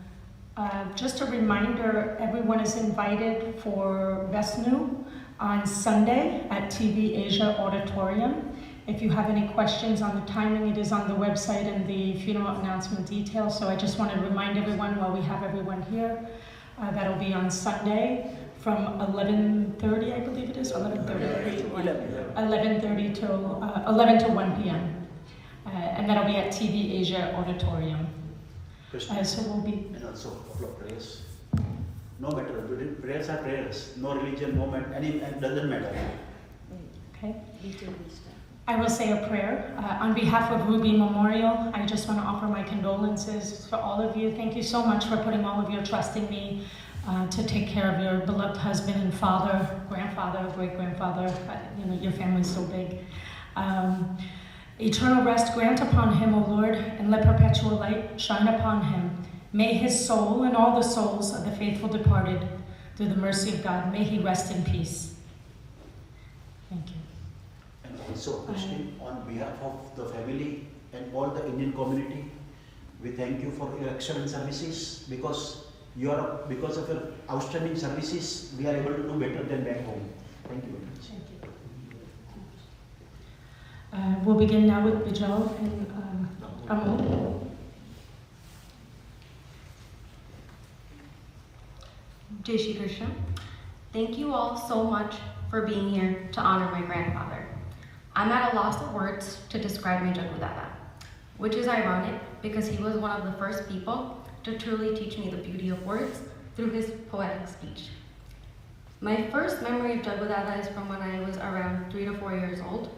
Just a reminder, everyone is invited for Besnu on Sunday at TV Asia Auditorium. If you have any questions on the timing, it is on the website and the funeral announcement details. So I just want to remind everyone while we have everyone here, that'll be on Sunday from 11:30, I believe it is, 11:30 till 11 to 1 p.m. And that'll be at TV Asia Auditorium. So we'll be... And also a couple of prayers. No matter, prayers are prayers. No religion, no matter, it doesn't matter. Okay. I will say a prayer. On behalf of Ruby Memorial, I just want to offer my condolences to all of you. Thank you so much for putting all of your trust in me to take care of your beloved husband and father, grandfather, great-grandfather. Your family's so big. Eternal rest grant upon him, O Lord, and let perpetual light shine upon him. May his soul and all the souls of the faithful departed, through the mercy of God, may he rest in peace. Thank you. And also, Christine, on behalf of the family and all the Indian community, we thank you for your excellent services because of your outstanding services, we are able to do better than back home. Thank you very much. Thank you. We'll begin now with Bijal and Amol. Jai Shri Krishna. Thank you all so much for being here to honor my grandfather. I'm at a loss of words to describe my Jagudada, which is ironic because he was one of the first people to truly teach me the beauty of words through his poetic speech. My first memory of Jaggu Dada is from when I was around 3 to 4 years old.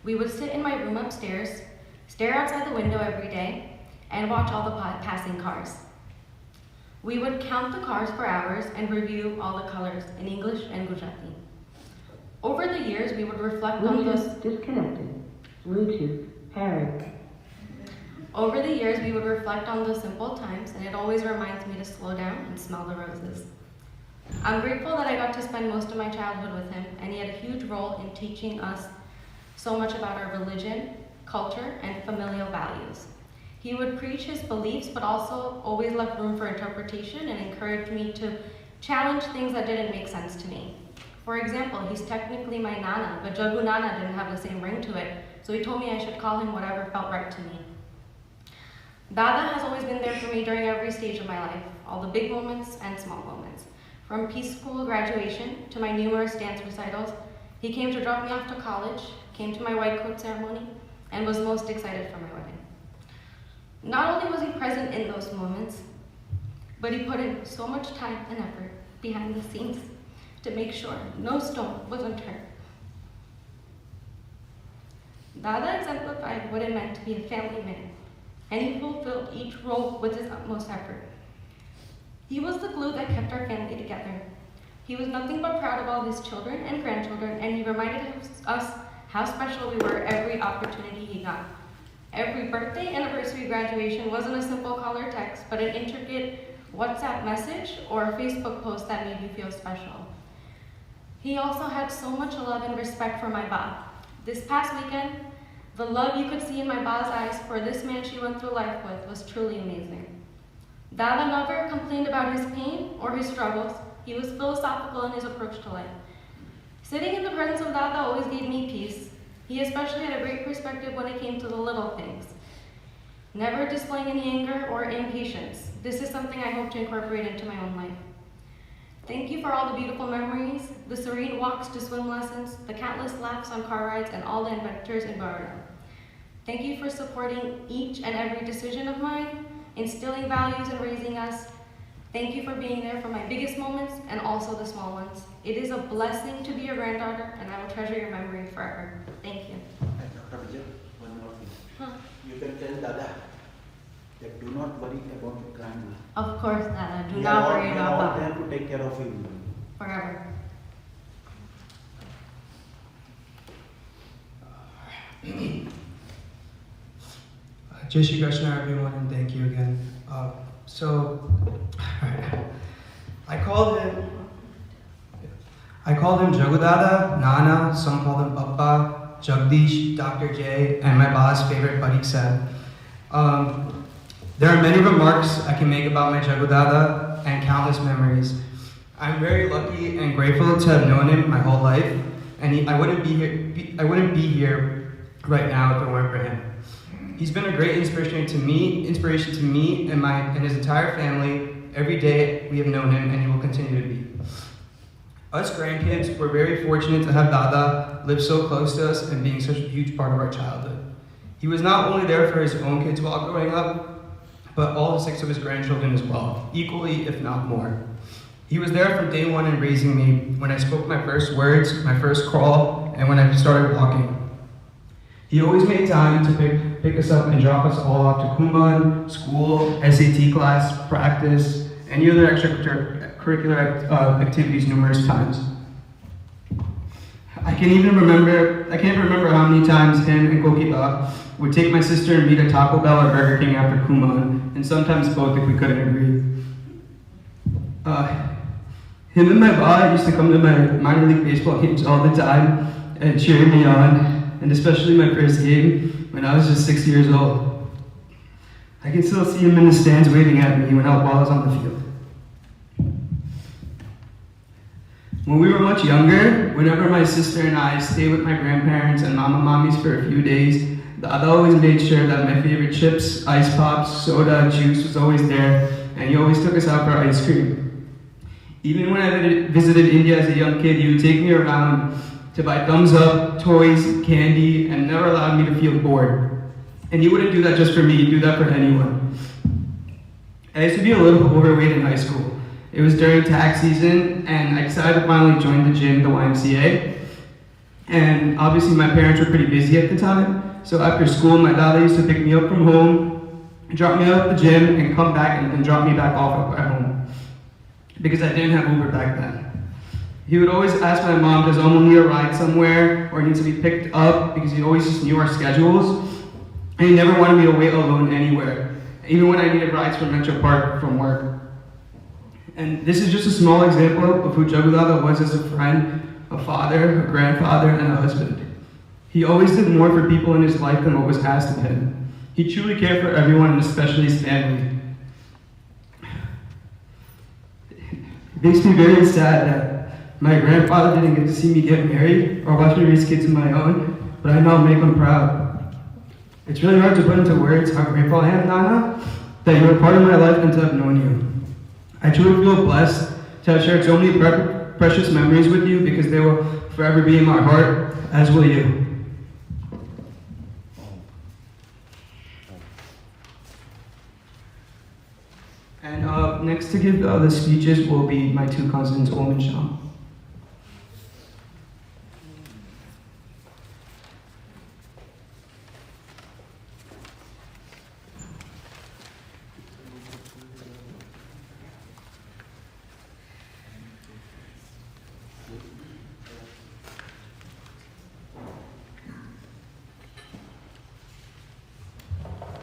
We would sit in my room upstairs, stare outside the window every day, and watch all the passing cars. We would count the cars for hours and review all the colors in English and Gujarati. Over the years, we would reflect on those. Disconnected. Bluetooth paired. Over the years, we would reflect on those simple times, and it always reminds me to slow down and smell the roses. I'm grateful that I got to spend most of my childhood with him, and he had a huge role in teaching us so much about our religion, culture, and familial values. He would preach his beliefs, but also always left room for interpretation and encouraged me to challenge things that didn't make sense to me. For example, he's technically my Nana, but Jaggu Nana didn't have the same ring to it, so he told me I should call him whatever felt right to me. Dada has always been there for me during every stage of my life, all the big moments and small moments. From peace school graduation to my numerous dance recitals, he came to drop me off to college, came to my white coat ceremony, and was most excited for my wedding. Not only was he present in those moments, but he put in so much time and effort behind the scenes to make sure no stone was unturned. Dada exemplified what it meant to be a family man, and he fulfilled each role with his utmost effort. He was the glue that kept our family together. He was nothing but proud of all his children and grandchildren, and he reminded us how special we were every opportunity he got. Every birthday, anniversary, graduation wasn't a simple call or text, but an intricate WhatsApp message or a Facebook post that made you feel special. He also had so much love and respect for my ba. This past weekend, the love you could see in my ba's eyes for this man she went through life with was truly amazing. Dada never complained about his pain or his struggles. He was philosophical in his approach to life. Sitting in the presence of Dada always gave me peace. He especially had a great perspective when it came to the little things, never displaying any anger or impatience. This is something I hope to incorporate into my own life. Thank you for all the beautiful memories, the serene walks to swim lessons, the countless laughs on car rides, and all the adventures in Baroda. Thank you for supporting each and every decision of mine, instilling values and raising us. Thank you for being there for my biggest moments and also the small ones. It is a blessing to be your granddaughter, and I will treasure your memory forever. Thank you. Dr. Vijay, one more thing. You can tell Dada that do not worry about your grandma. Of course, Dada. Do We not are worry all about there that. to take care of him. Forever. Jai Shri Krishna, everyone, and thank you again. I called him Jaggu Dada, Nana, some call him Papa, Jagdish, Dr. J, and my boss favorite Parikh said. There are many remarks I can make about my Jaggu Dada and countless memories. I'm very lucky and grateful to have known him my whole life, and I wouldn't be here right now if it weren't for him. He's been a great inspiration to me and his entire family. Every day we have known him, and he will continue to be. Us grandkids, we're very fortunate to have Dada live so close to us and being such a huge part of our childhood. He was not only there for his own kids while growing up, but all 6 of his grandchildren as well, equally if not more. He was there from day one in raising me, when I spoke my first words, my first crawl, and when I started walking. He always made time to pick us up and drop us all off to Kuman, school, SAT class, practice, any other extracurricular activities numerous times. I can't remember how many times him and Kokita would take my sister and meet at Taco Bell or Burger King after Kuman, and sometimes both if we couldn't agree. Him and my ba used to come to my minor league baseball games all the time and cheer me on, and especially my first game when I was just 6 years old. I can still see him in the stands waving at me while I was on the field. When we were much younger, whenever my sister and I stayed with my grandparents and mommies for a few days, Dada always made sure that my favorite chips, ice pops, soda, juice was always there, and he always took us out for ice cream. Even when I visited India as a young kid, he would take me around to buy thumbs up, toys, candy, and never allowed me to feel bored. And he wouldn't do that just for me, he'd do that for anyone. I used to be a little overweight in high school, It was during tax season, and I decided to finally join the gym, the YMCA. And obviously my parents were pretty busy at the time, so after school, my dad used to pick me up from home, drop me off at the gym, and come back and then drop me back off at home, because I didn't have Uber back then. He would always ask my mom, does Omo need a ride somewhere, or needs to be picked up, because he always just knew our schedules, and he never wanted me to wait alone anywhere, even when I needed rides from Metro Park from work. And this is just a small example of who Jagdish was as a friend, a father, a grandfather, and a husband. He always did more for people in his life than what was asked of him. He truly cared for everyone, and especially his family. It makes me very sad that my grandfather didn't get to see me get married or watch me raise kids of my own, but I know I'll make him proud. It's really hard to put into words how grateful I am, Nana, that you were part of my life and to have known you. I truly feel blessed to have shared so many precious memories with you, because they will forever be in my heart, as will you. And next to give the speeches will be my two cousins, Om and Sham.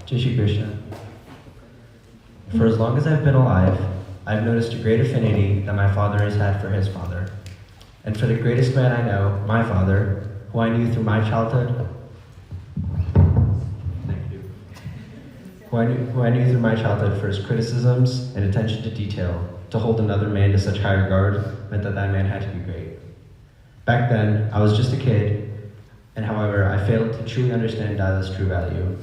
Jai Shri Krishna. For as long as I've been alive, I've noticed a great affinity that my father has had for his father. And for the greatest man I know, my father, who I knew through my childhood, who I knew through my childhood for his criticisms and attention to detail, to hold another man to such high regard meant that that man had to be great. Back then, I was just a kid, and however, I failed to truly understand Dada's true value.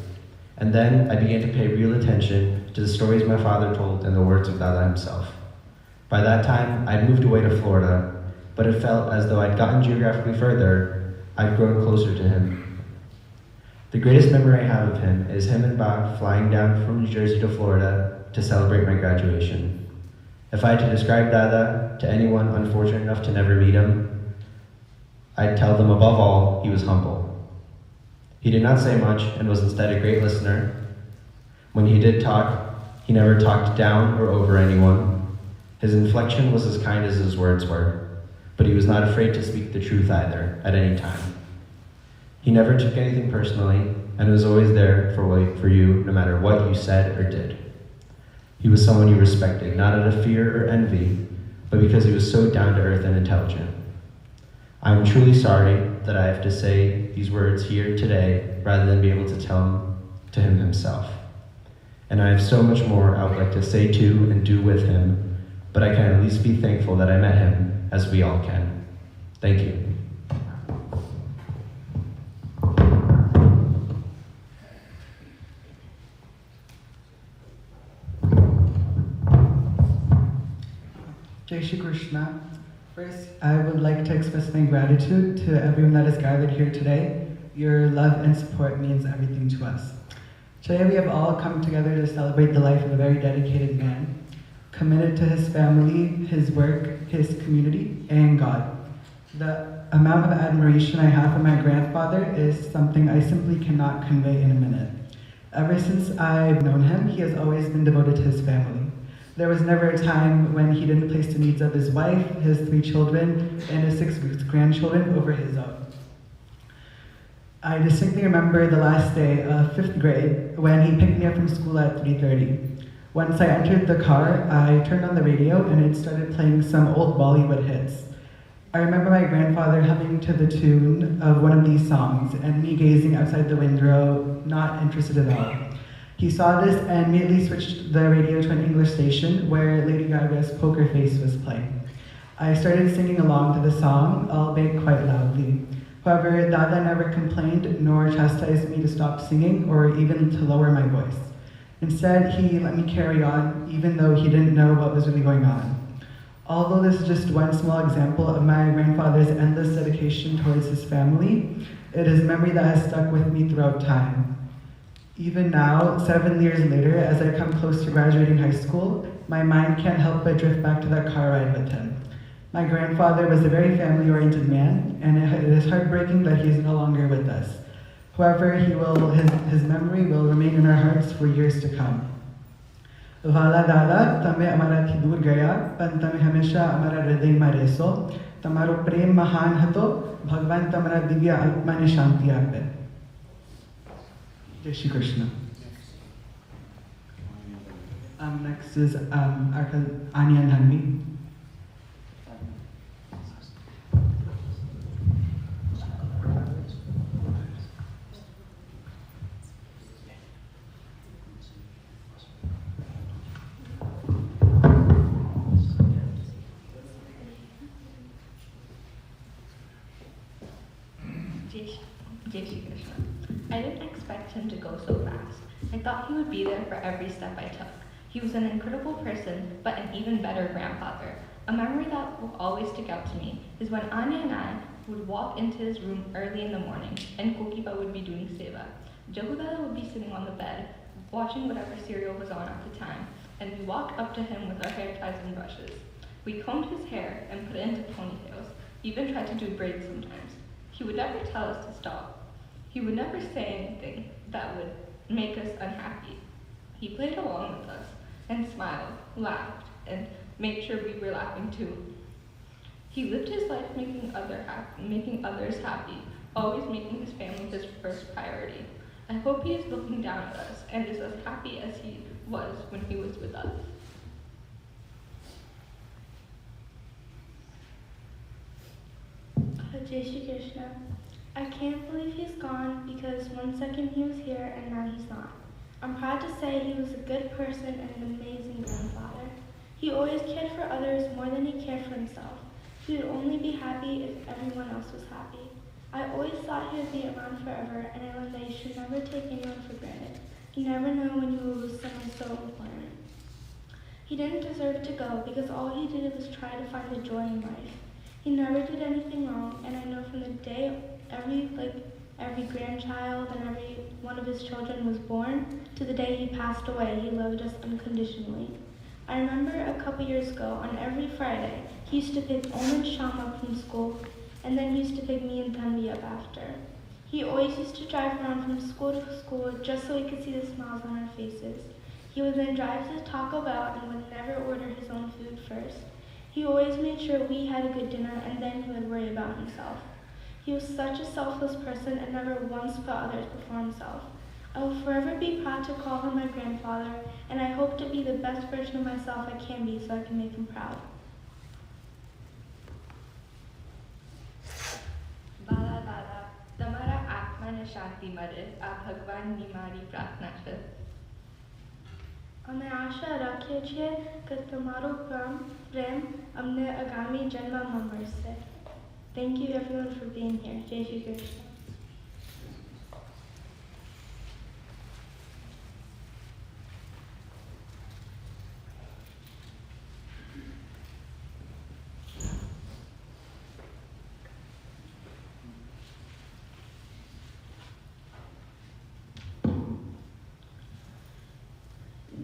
And then I began to pay real attention to the stories my father told and the words of Dada himself. By that time, I'd moved away to Florida, but it felt as though I'd gotten geographically further, I'd grown closer to him. The greatest memory I have of him is him and Bob flying down from New Jersey to Florida to celebrate my graduation. If I had to describe Dada to anyone unfortunate enough to never meet him, I'd tell them above all, he was humble. He did not say much and was instead a great listener. When he did talk, he never talked down or over anyone. His inflection was as kind as his words were, but he was not afraid to speak the truth either, at any time. He never took anything personally and was always there for you no matter what you said or did. He was someone you respected, not out of fear or envy, but because he was so down to earth and intelligent. I am truly sorry that I have to say these words here today rather than be able to tell them to him himself. And I have so much more I would like to say to and do with him, but I can at least be thankful that I met him, as we all can. Thank you. Jai Shri Krishna. First, I would like to express my gratitude to everyone that is gathered here today. Your love and support means everything to us. Today we have all come together to celebrate the life of a very dedicated man, committed to his family, his work, his community, and God. The amount of admiration I have for my grandfather is something I simply cannot convey in a minute. Ever since I've known him, he has always been devoted to his family. There was never a time when he didn't place the needs of his wife, his 3 children, and his 6 grandchildren over his own. I distinctly remember the last day of 5th grade when he picked me up from school at 3:30. Once I entered the car, I turned on the radio and it started playing some old Bollywood hits. I remember my grandfather humming to the tune of one of these songs and me gazing outside the window, not interested at all. He saw this and immediately switched the radio to an English station where Lady Gaga's Poker Face was playing. I started singing along to the song, albeit quite loudly. However, Dada never complained nor chastised me to stop singing or even to lower my voice. Instead, he let me carry on, even though he didn't know what was really going on. Although this is just one small example of my grandfather's endless dedication towards his family, it is a memory that has stuck with me throughout time. Even now, 7 years later, as I come close to graduating high school, my mind can't help but drift back to that car ride with him. My grandfather was a very family-oriented man, and it is heartbreaking that he is no longer with us. However, his memory will remain in our hearts for years to come. Vala dada, tame amarathi dur gaya, pan tame hamesha amara hriday mein reso. Tamaro prem mahan hato, Bhagwan tamara divya atma ne shanti aape. Jai Shri Krishna. Next is Anya and Hanvi. Jai Shri Krishna. I didn't expect him to go so fast. I thought he would be there for every step I took. He was an incredible person, but an even better grandfather. A memory that will always stick out to me is when Anya and I would walk into his room early in the morning, and Kokiba would be doing seva. Jagudada would be sitting on the bed, watching whatever serial was on at the time, and we walked up to him with our hair ties and brushes. We combed his hair and put it into ponytails. We even tried to do braids sometimes. He would never tell us to stop. He would never say anything that would make us unhappy. He played along with us and smiled, laughed, and made sure we were laughing too. He lived his life making others happy, always making his family his first priority. I hope he is looking down at us and is as happy as he was when he was with us. Jai Shri Krishna. I can't believe he's gone because one second he was here and now he's not. I'm proud to say he was a good person and an amazing grandfather. He always cared for others more than he cared for himself. He would only be happy if everyone else was happy. I always thought he would be around forever, and I learned that you should never take anyone for granted. You never know when you will lose someone so important. He didn't deserve to go because all he did was try to find the joy in life. He never did anything wrong, and I know from the day every grandchild and every one of his children was born to the day he passed away, he loved us unconditionally. I remember a couple years ago, on every Friday, he used to pick Om and Sham up from school, and then he used to pick me and Tanvi up after. He always used to drive around from school to school just so he could see the smiles on our faces. He would then drive to Taco Bell and would never order his own food first. He always made sure we had a good dinner, and then he would worry about himself. He was such a selfless person and never once put others before himself. I will forever be proud to call him my grandfather, and I hope to be the best version of myself I can be so I can make him proud. Bala Bala, Tamara Atma ne Shanti Mare, A Bhagwan Nimari Pratna Chhe. અમે આશા રાખીએ છીએ કે તમારો પ્રેમ અમને આગામી જન્મમાં મળશે. Thank you everyone for being here. Jai Shri Krishna.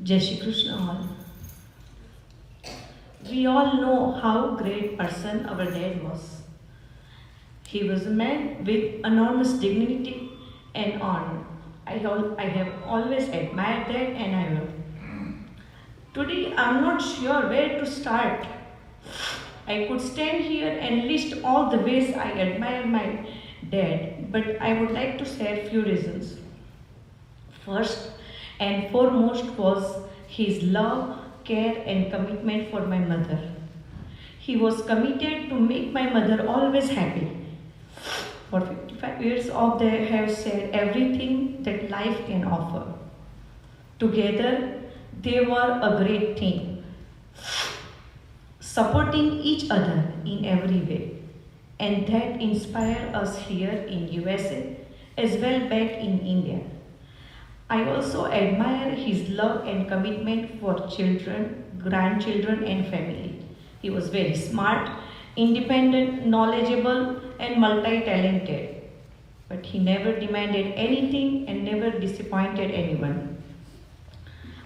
Jai Shri Krishna all. We all know how great person our dad was. He was a man with enormous dignity and honor. I have always admired that, and I will. Today I'm not sure where to start. I could stand here and list all the ways I admire my dad, but I would like to share few reasons. First and foremost was his love, care and commitment for my mother. He was committed to make my mother always happy. For 55 years of they have said everything that life can offer. Together they were a great team, supporting each other in every way, and that inspired us here in USA as well back in India. I also admire his love and commitment for children, grandchildren and family. He was very smart, independent, knowledgeable and multi-talented. but he never demanded anything and never disappointed anyone.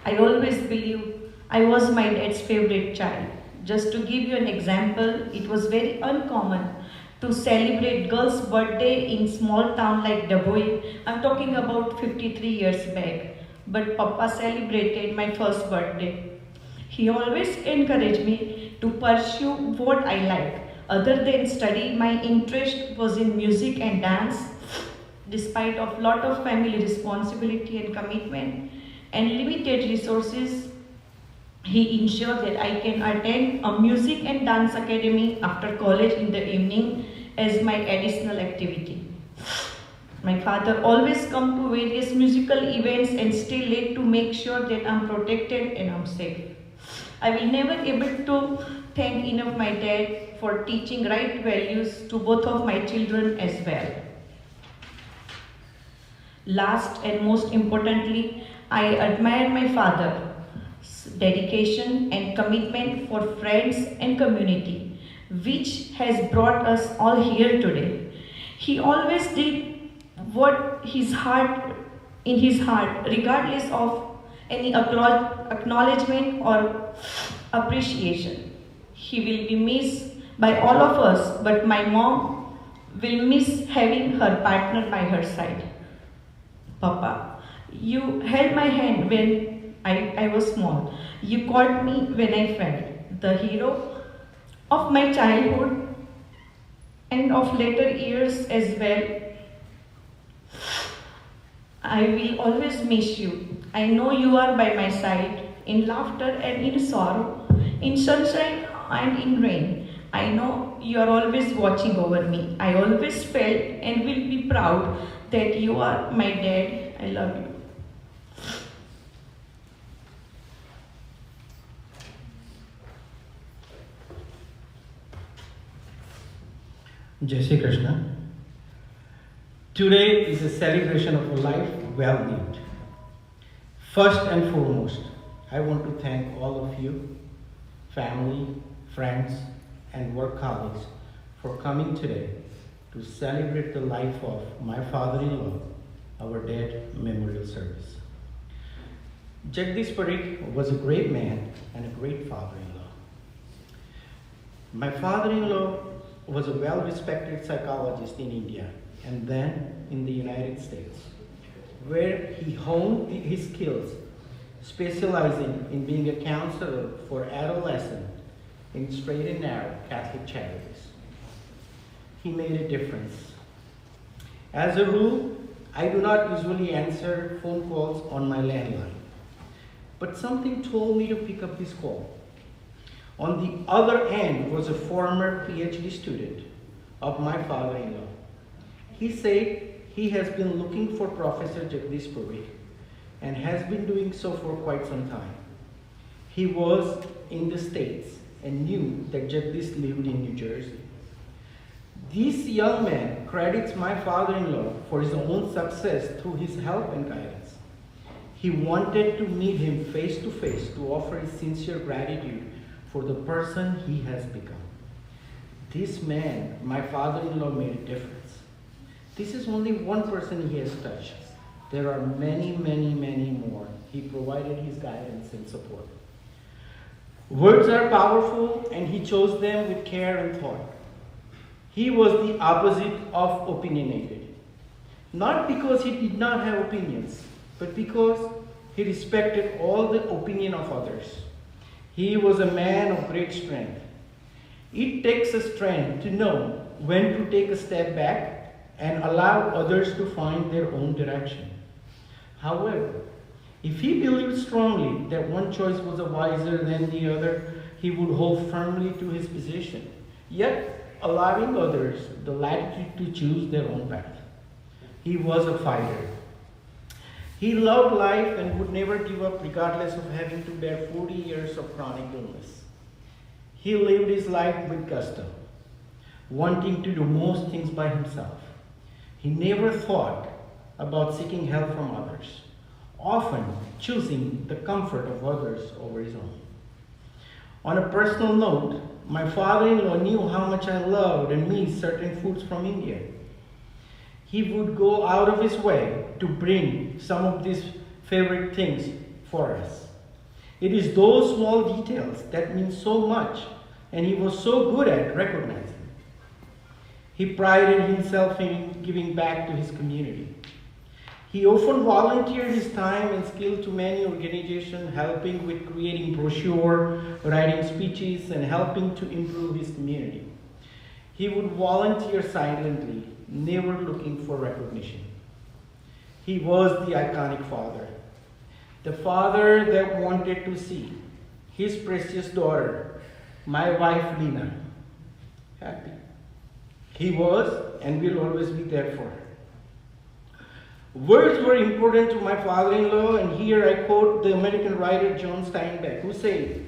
I always believed I was my dad's favorite child. Just to give you an example, it was very uncommon to celebrate girl's birthday in small town like Dabhoi. I'm talking about 53 years back. But Papa celebrated my first birthday. He always encouraged me to pursue what I like. Other than study, my interest was in music and dance. Despite of lot of family responsibility and commitment and limited resources, he ensured that I can attend a music and dance academy after college in the evening as my additional activity. My father always come to various musical events and stay late to make sure that I'm protected and I'm safe. I will never able to thank enough my dad for teaching right values to both of my children as well. Last and most importantly, I admire my father's dedication and commitment for friends and community, which has brought us all here today. He always did what his heart in his heart, regardless of any acknowledgement or appreciation. He will be missed by all of us, but my mom will miss having her partner by her side. Papa, you held my hand when I was small. You caught me when I fell. The hero of my childhood and of later years as well. I will always miss you. I know you are by my side in laughter and in sorrow, in sunshine and in rain. I know you are always watching over me. I always felt and will be proud that you are my dad. I love you. Jai Shri Krishna. Today is a celebration of a life well lived. First and foremost, I want to thank all of you, family, friends, and work colleagues for coming today to celebrate the life of my father-in-law, our dead memorial service. Jagdish Parikh was a great man and a great father-in-law. My father-in-law was a well-respected psychologist in India and then in the United States, where he honed his skills, specializing in being a counselor for adolescents in straight and narrow Catholic charities. He made a difference. As a rule, I do not usually answer phone calls on my landline, but something told me to pick up this call. On the other end was a former PhD student of my father-in-law. He said he has been looking for Professor Jagdish Parikh and has been doing so for quite some time. He was in the States and knew that Jagdish lived in New Jersey. This young man credits my father-in-law for his own success through his help and guidance. He wanted to meet him face to face to offer his sincere gratitude for the person he has become. This man, my father-in-law, made a difference. This is only one person he has touched. There are many, many, many more. He provided his guidance and support. Words are powerful, and he chose them with care and thought. He was the opposite of opinionated. Not because he did not have opinions, but because he respected all the opinion of others. He was a man of great strength. It takes a strength to know when to take a step back and allow others to find their own direction. However, if he believed strongly that one choice was wiser than the other, he would hold firmly to his position, yet allowing others the latitude to choose their own path. He was a fighter. He loved life and would never give up regardless of having to bear 40 years of chronic illness. He lived his life with gusto, wanting to do most things by himself. He never thought about seeking help from others, often choosing the comfort of others over his own. On a personal note, my father-in-law knew how much I loved and missed certain foods from India. he would go out of his way to bring some of these favorite things for us. It is those small details that mean so much, and he was so good at recognizing. He prided himself in giving back to his community. He often volunteered his time and skill to many organizations, helping with creating brochures, writing speeches, and helping to improve his community. He would volunteer silently, never looking for recognition. He was the iconic father, the father that wanted to see his precious daughter, my wife Lena, happy. He was and will always be there for her. Words were important to my father-in-law, and here I quote the American writer John Steinbeck, who said,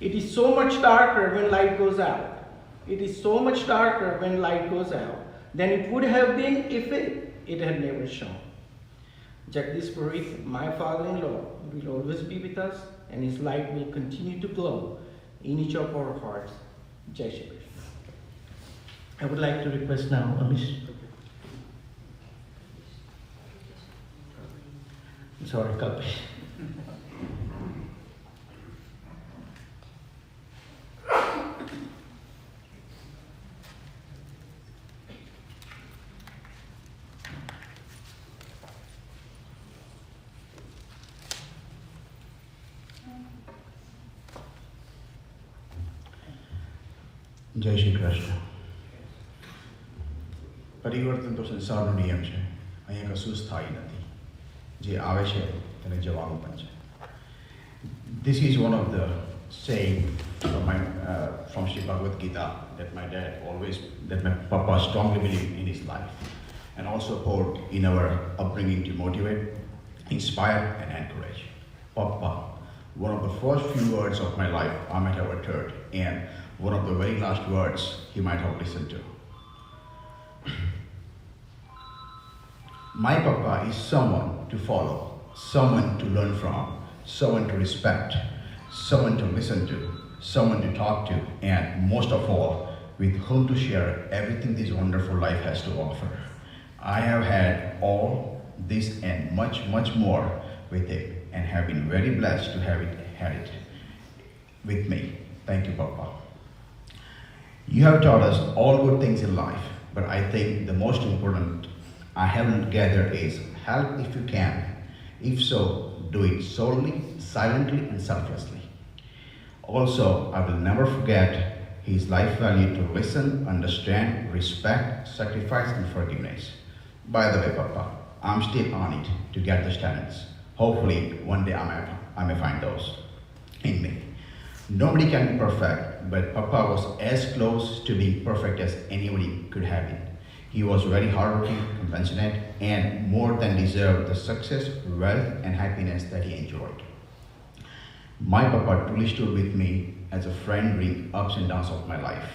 "It is so much darker when light goes out. It is so much darker when light goes out than it would have been if it had never shone." Jagdish Parikh, my father-in-law, will always be with us, and his light will continue to glow in each of our hearts. Jai Shri Krishna. I would like to request now Amish. Sorry, Kapi. જય શ્રી કૃષ્ણ. પરિવર્તન તો સંસારનો નિયમ છે. અહીંયા કશું સ્થાયી નથી. જે આવે છે તેને જવાનું પણ છે. This is one of the saying from Sri Bhagavad Gita that my Papa strongly believed in his life, and also poured in our upbringing to motivate, inspire, and encourage. Papa, one of the first few words of my life I might have uttered, and one of the very last words he might have listened to. My Papa is someone to follow, someone to learn from, someone to respect, someone to listen to, someone to talk to, and most of all, with whom to share everything this wonderful life has to offer. I have had all this and much, much more with him, and have been very blessed to have had it with me. Thank you, Papa. You have taught us all good things in life, but I think the most important I haven't gathered is help if you can. If so, do it solely, silently, and selflessly. Also, I will never forget his life value to listen, understand, respect, sacrifice, and forgiveness. By the way, Papa, I'm still on it to get those talents. Hopefully, one day I may find those in me. Nobody can be perfect, but Papa was as close to being perfect as anybody could have been. He was very hardworking, compassionate, and more than deserved the success, wealth, and happiness that he enjoyed. My Papa truly stood with me as a friend during ups and downs of my life,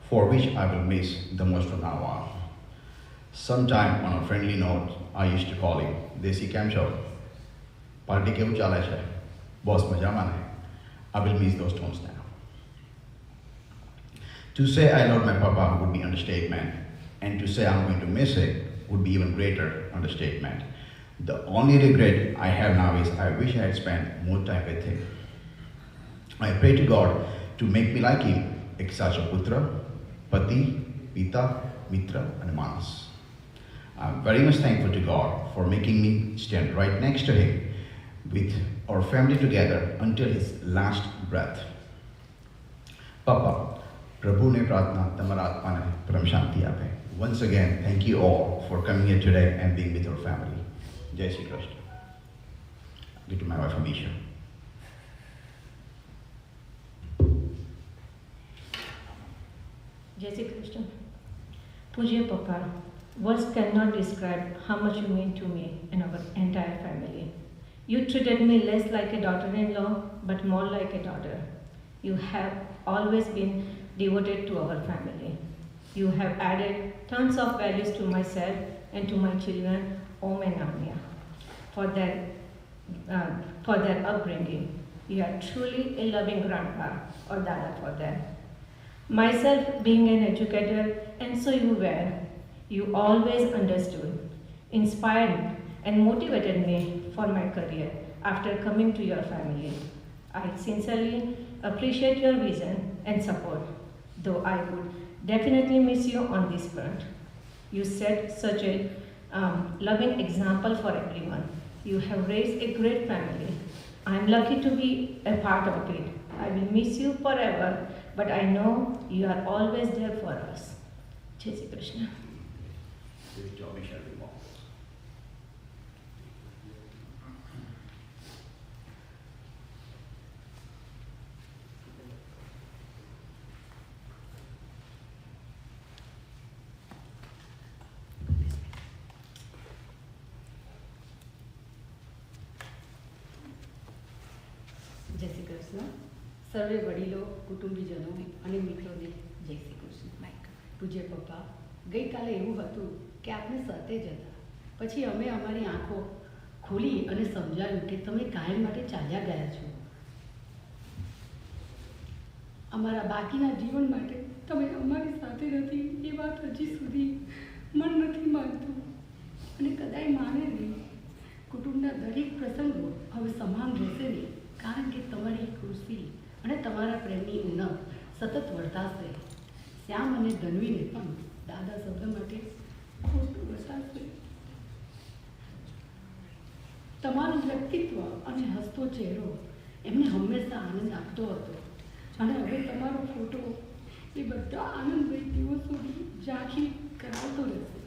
for which I will miss the most from now on. Sometime on a friendly note, I used to call him, "Desi Kam Chho? Party kevu chale chhe? Boss majama ne?" I will miss those tones now. To say I love my Papa would be understatement, and to say I'm going to miss it would be even greater understatement. The only regret I have now is I wish I had spent more time with him. I pray to God to make me like him, ek sacha putra, pati, pita, mitra, and manas. I'm very much thankful to God for making me stand right next to him with our family together until his last breath. Papa, Prabhu ne pratna tamara atma ne param shanti ape. Once again, thank you all for coming here today and being with our family. Jai Shri Krishna. Give to my wife Amisha. Jai Shri Krishna. Pujya Papa, words cannot describe how much you mean to me and our entire family. You treated me less like a daughter-in-law, but more like a daughter. You have always been devoted to our family. You have added tons of values to myself and to my children, Om and Amya, for their upbringing. You are truly a loving grandpa or dada for them. Myself being an educator, and so you were, You always understood, inspired, and motivated me for my career after coming to your family. I sincerely appreciate your vision and support, though I would definitely miss you on this front. You set such a loving example for everyone. You have raised a great family. I am lucky to be a part of it. I will miss you forever, but I know you are always there for us. Jai Shri Krishna. This job shall be more. જય શ્રી કૃષ્ણ. સર્વે વડીલો, કુટુંબીજનો અને મિત્રોને જય શ્રી કૃષ્ણ. પૂજ્ય પપ્પા, ગઈકાલે એવું હતું કે આપણે સાથે જ હતા. પછી અમે અમારી આંખો ખોલી અને સમજાયું કે તમે કાયમ માટે ચાલ્યા ગયા છો. અમારા બાકીના જીવન માટે તમે અમારી સાથે નથી એ વાત હજી સુધી મન નથી માનતું અને કદાચ માને નહીં. કુટુંબના દરેક પ્રસંગો હવે સમાન રહેશે નહીં, કારણ કે તમારી ખુશી અને તમારા પ્રેમની ઉણપ સતત વર્તાશે. શ્યામ અને ધનવીને પણ દાદા શબ્દ માટે ખોટું વસાશે. તમારું વ્યક્તિત્વ અને હસતો ચહેરો એમને હંમેશા આનંદ આપતો હતો અને હવે તમારો ફોટો એ બધા આનંદમય દિવસોની ઝાંખી કરાવતો રહેશે.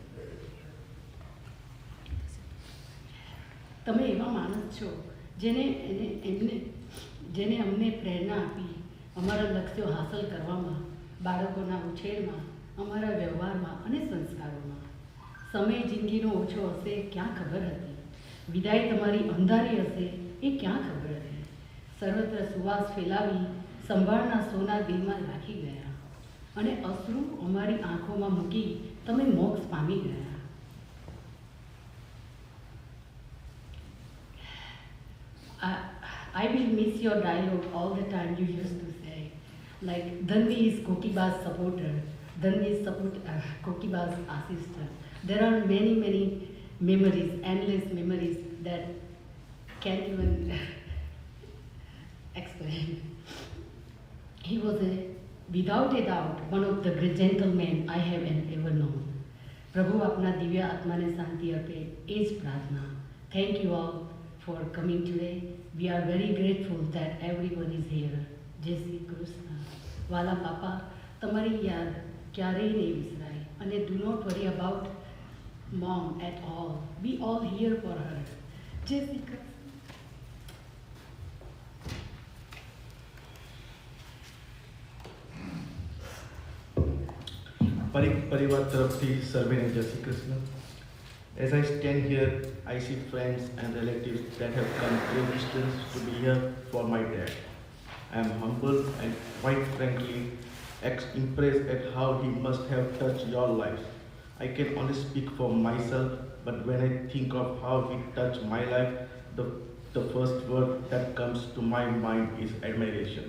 તમે એવા માણસ છો જેને અમને પ્રેરણા આપી અમારા લક્ષ્યો હાંસલ કરવામાં, બાળકોના ઉછેરમાં, અમારા વ્યવહારમાં અને સંસ્કારોમાં. સમય જિંદગીનો ઓછો હશે ક્યાં ખબર હતી, વિદાય તમારી અંધારી હશે એ ક્યાં ખબર હતી. સર્વત્ર સુવાસ ફેલાવી સંભાળના સોના દિલમાં રાખી ગયા અને અશ્રુ અમારી આંખોમાં મૂકી તમે મોક્ષ પામી ગયા. I will miss your dialogue all the time you used to say. Like, Dhanvi is Kokiba's supporter, Dhanvi is Kokiba's assistant. There are many, many memories, endless memories that can't even explain. He was without a doubt, one of the great gentlemen I have ever known. Prabhu apna divya atma ne shanti ape, is pradhana. Thank you all for coming today. We are very grateful that everyone is here. Jai Shri Krishna. Wala Papa, tamari yaad kyarey nahi visray. And do not worry about mom at all. We all here for her. Jai Shri Krishna. Parikh પરિવાર તરફથી સર્વેને જય Shri Krishna. As I stand here, I see friends and relatives that have come great distance to be here for my dad. I am humble and quite frankly impressed at how he must have touched your lives. I can only speak for myself, but when I think of how he touched my life, the first word that comes to my mind is admiration.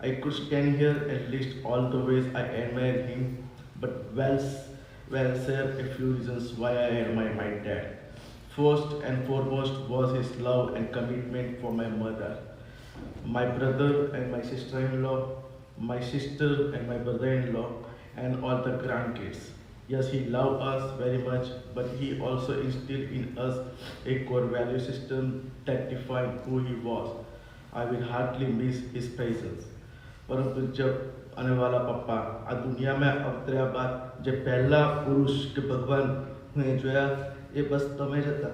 I could stand here and list all the ways I admire him, but well share a few reasons why I admire my dad. First and foremost was his love and commitment for my mother, my brother and my sister-in-law, my sister and my brother-in-law, and all the grandkids. Yes, he loved us very much, but he also instilled in us a core value system that defined who he was. I will hardly miss his presence. परंतु जब आने वाला पप्पा आ दुनिया में अवतर्या बाद जे पहला पुरुष के भगवान हुए जोया એ બસ તમે જ હતા.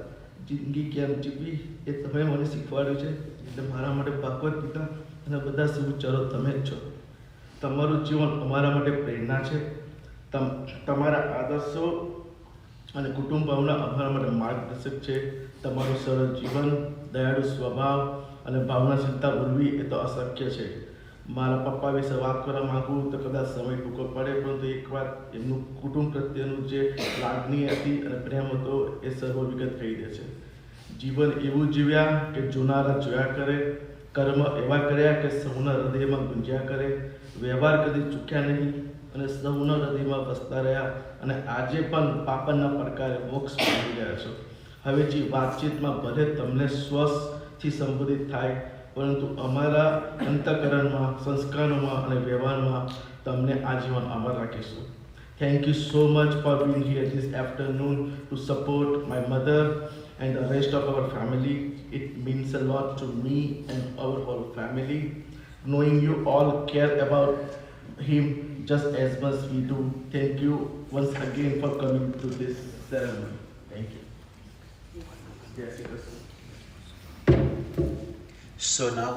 જિંદગી કેમ જીવવી એ તમે મને શીખવાડ્યું છે. એટલે મારા માટે ભગવદ્ ગીતા અને બધા સુવિચારો તમે જ છો. તમારું જીવન અમારા માટે પ્રેરણા છે. તમારા આદર્શો અને કુટુંબ ભાવના અમારા માટે માર્ગદર્શક છે. તમારું સરળ જીવન, દયાળુ સ્વભાવ અને ભાવનાશીલતા ભૂલવી એ તો અશક્ય છે. મારા પપ્પા વિશે વાત કરવા માંગુ તો કદાચ સમય ટૂંકો પડે, પરંતુ એકવાર એમનું કુટુંબ પ્રત્યેનું જે લાગણી હતી અને પ્રેમ હતો એ સર્વવિગત કહી દે છે. જીવન એવું જીવ્યા કે જોનારા જોયા કરે, કર્મ એવા કર્યા કે સૌના હૃદયમાં ગુંજ્યા કરે, વ્યવહાર કદી ચૂક્યા નહીં, અને સૌના હૃદયમાં વસતા રહ્યા અને આજે પણ પાપનના પડકારે મોક્ષ પામી રહ્યા છો. હવે જે વાતચીતમાં ભલે તમને સ્વથી સંબોધિત થાય, પરંતુ અમારા અંતઃકરણમાં, સંસ્કારોમાં અને વ્યવહારમાં તમને આજીવન અમર રાખીશું. Thank you so much for being here this afternoon to support my mother and the rest of our family. It means a lot to me and our whole family, knowing you all care about him just as much we do. Thank you once again for coming to this ceremony. Thank you. Yes, yes. So now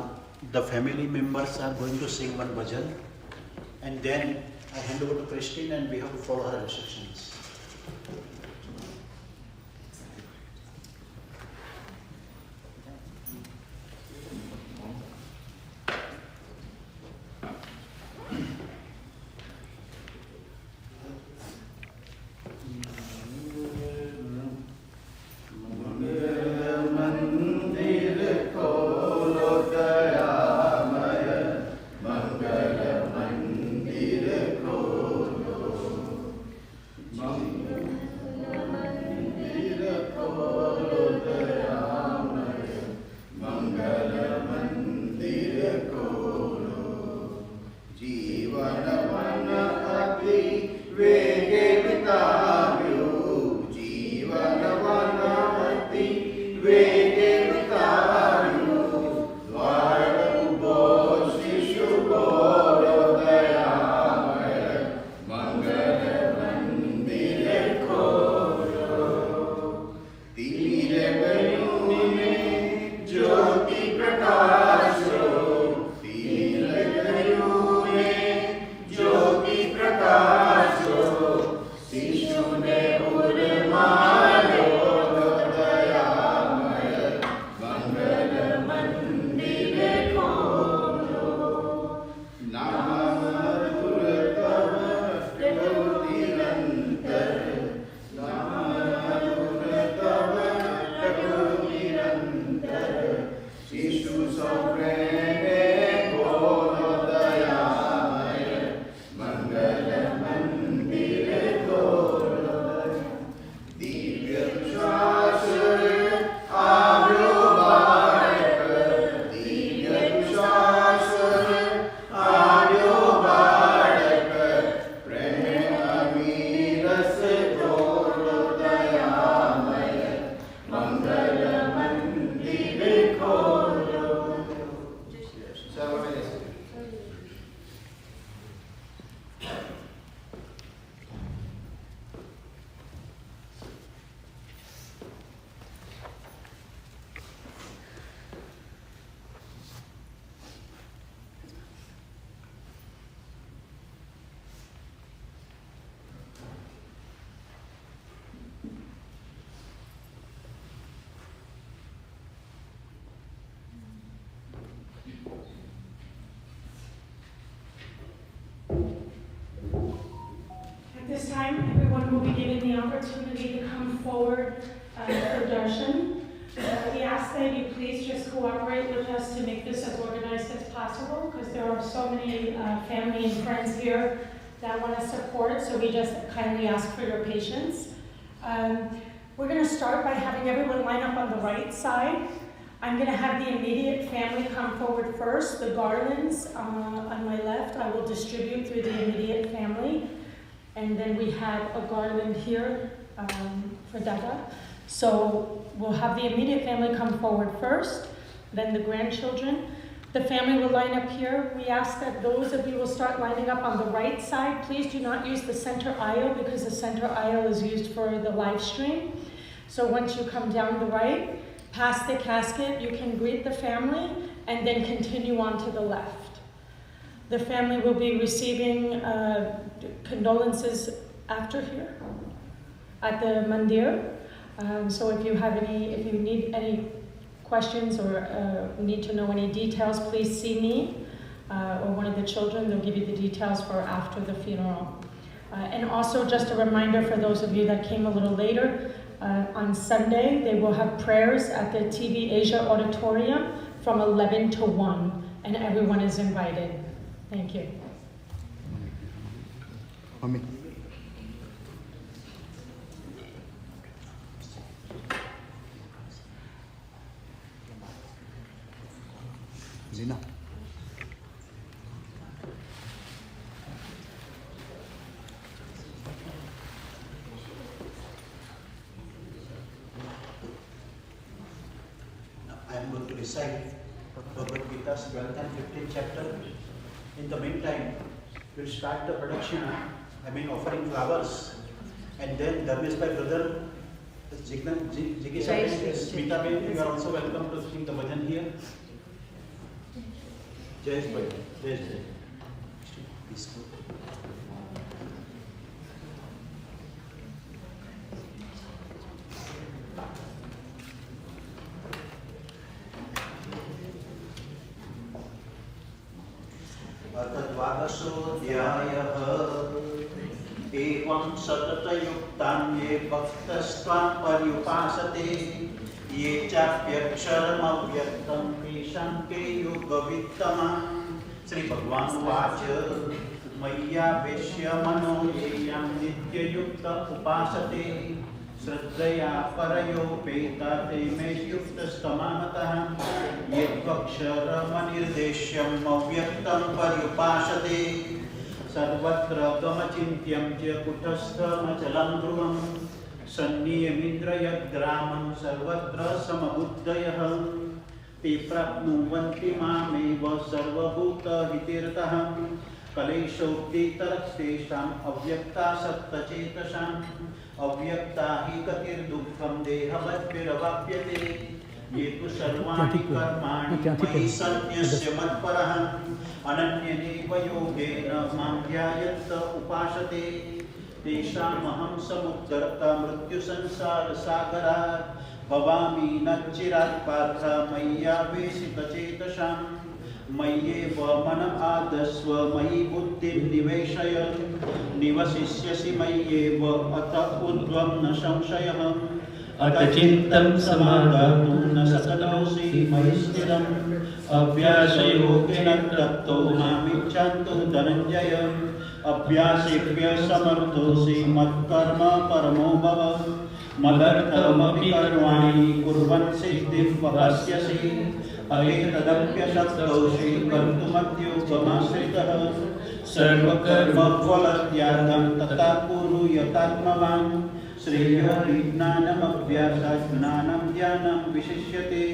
the family members are going to sing one bhajan, and then I hand over to Christine and we have to follow her instructions. This time, everyone will be given the opportunity to come forward for darshan. We ask that you please just cooperate with us to make this as organized as possible, because there are so many family and friends here that want to support, so we just kindly ask for your patience. We're going to start by having everyone line up on the right side. I'm going to have the immediate family come forward first. The garlands on my left, I will distribute through the immediate family. And then we have a garland here for Dada. So we'll have the immediate family come forward first, then the grandchildren. The family will line up here. We ask that those of you will start lining up on the right side. Please do not use the center aisle, because the center aisle is used for the live stream. So once you come down the right, past the casket, you can greet the family and then continue on to the left. The family will be receiving condolences after here at the mandir. So if you need any questions or need to know any details, please see me or one of the children. They'll give you the details for after the funeral. And also just a reminder for those of you that came a little later, on Sunday they will have prayers at the TV Asia Auditorium from 11 to 1, and everyone is invited. Thank you. Mummy Leena I am going to recite Bhagavad Gita's 12th and 15th chapter. In the meantime, we'll start the production, offering flowers. And then Dharmesh Bhai brother, Jagdish and Smita Bhai, you are also welcome to sing the bhajan here. Jayesh Bhai, Jayesh Bhai. Besnu. द्वादशोऽध्यायः एवं सततयुक्तान्ये भक्तस्त्वां पर्युपासते ये चाप्यक्षरमव्यक्तं तेषां के योगवित्तमः श्री भगवान् उवाच मय्यावेश्य मनो ये यं नित्ययुक्त उपासते श्रद्धया परयोपेता ते मे युक्तस्तमामतः ये त्वक्षरमनिर्देश्यम् अव्यक्तं पर्युपासते सर्वत्र गमचिन्त्यं च कुटस्थमचलं ध्रुवं सन्नियमिन्द्रयग्रामं सर्वत्र समबुद्धयः ते प्राप्नुवन्ति मामेव सर्वभूतहितीर्थः कलेशोक्तितरस्तेषाम् अव्यक्तासक्तचेतसाम् अव्यक्ता हि गतिर्दुःखं देहवद्भिरवाप्यते ये तु सर्वाणि कर्माणि मयि सन्न्यस्य मत्परः अनन्येनैव योगेन मां ध्यायन्त उपासते तेषामहं समुद्धर्ता मृत्युसंसारसागरात् भवामि न चिरात् पार्थ मय्यावेशितचेतसाम् मय्येव मनम् आदस्व मयि बुद्धिं निवेशय निवसिष्यसि मय्येव अत ऊर्ध्वं न संशयः अत चित्तं समाधातुं न शक्नोषि मयि स्थिरम् अभ्यासयोगेन तप्तो मामिच्छन्तु धनञ्जय अभ्यासेभ्य समर्थोऽसि मत्कर्म परमो भव मदर्थमपि कर्माणि कुर्वन् सिद्धिं वहस्यसि अहेतदप्यशक्तोषि कर्तुमद्योगमाश्रितः सर्वकर्मफलत्यागं तथा कुरु यथात्मवान् श्रेयो विज्ञानमभ्यासात् ज्ञानं ध्यानं विशिष्यते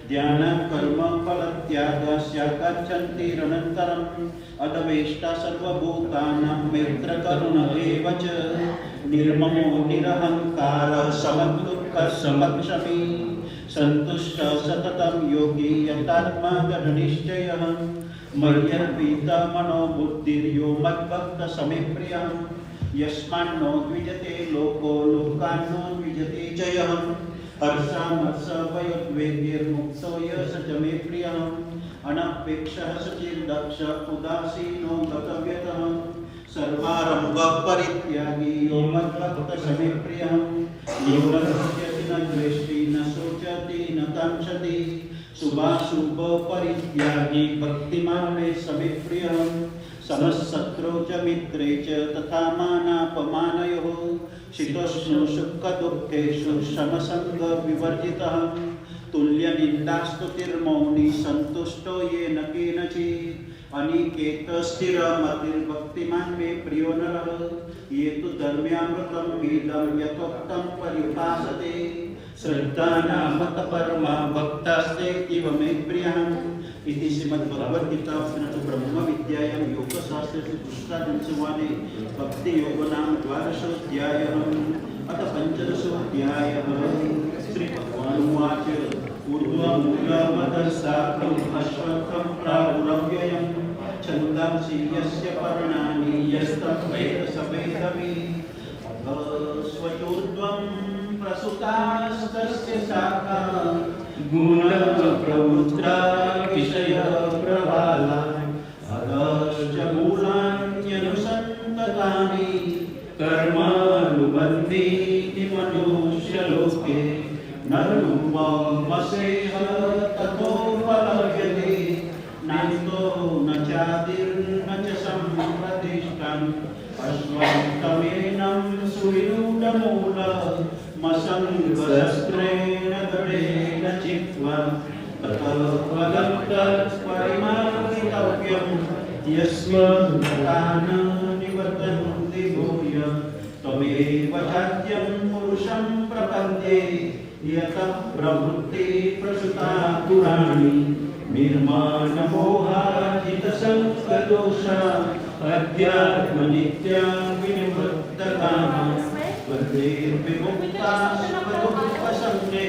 ध्यानं कर्मफलत्यागस्य गच्छन्तिरनन्तरम् अदवेष्टा सर्वभूतानां मित्रकरुण एव च निर्ममो निरहङ्कारः समदुःखः समक्षमी संतुष्ट सततं योगी यतात्मा दृढनिश्चयः मय्यर्पिता मनो बुद्धिर्यो मद्भक्त समे प्रियः यस्मान्नो द्विजते लोको लोकान्नो द्विजते च यः हर्षामर्षभयोद्वेगैर्मुक्तो यः स च मे प्रियः अनपेक्षः सचिर्दक्ष उदासीनो गतव्यतः सर्वारम्भपरित्यागी यो मद्भक्त समे प्रियः यो न हृष्यति न द्वेष्टि न शोचति न काङ्क्षति शुभाशुभ परित्यागी भक्तिमान् मे समे प्रियः समशत्रौ च मित्रे च तथा मानापमानयोः शीतोष्ण सुखदुःखेषु समसङ्गविवर्जितः तुल्यनिन्दास्तुतिर्मौनी सन्तुष्टो येन केनचित् अनिकेतस्थिरमतिर्भक्तिमान् मे प्रियो नरः ये तु धर्म्यामृतम् इदं यथोक्तं पर्युपासते श्रद्धानामतपरमा भक्तास्तेतीव मे प्रियः इति श्रीमद्भगवद्गीता ब्रह्मविद्यायां योगशास्त्रे कृष्णार्जुनसंवादे भक्तियोगनाम 12सोऽध्यायः अथ 15सोऽध्यायः श्रीभगवानुवाच ऊर्ध्वमूलमधःशाखम् अश्वत्थं प्राहुरव्ययम् छन्दांसि यस्य पर्णानि यस्तं वेद स वेदवित् स्वचोर्ध्वं प्रसुतास्तस्य शाखा गुणप्रवृत्ता विषयप्रवाला अधश्च मूलान्यनुसन्ततानि कर्मानुबन्धीति मनुष्यलोके न रूपमसेह ततो फलव्यते नान्तो न चादिर्न च सम्प्रतिष्ठम् अश्वत्थं मूल मसंगशस्त्रेण दृढेन चित्वा परिमार्गितव्यं यस्मिन् तान् निवर्तन्ति भूय त्वमेव चाद्यं पुरुषं प्रपद्ये यतः प्रवृत्ति प्रसुता पुराणी निर्माणमोहाजितसंगदोषा अध्यात्मनित्या विनिवृत्तकामा विमुक्ता स्वदुःखसंगे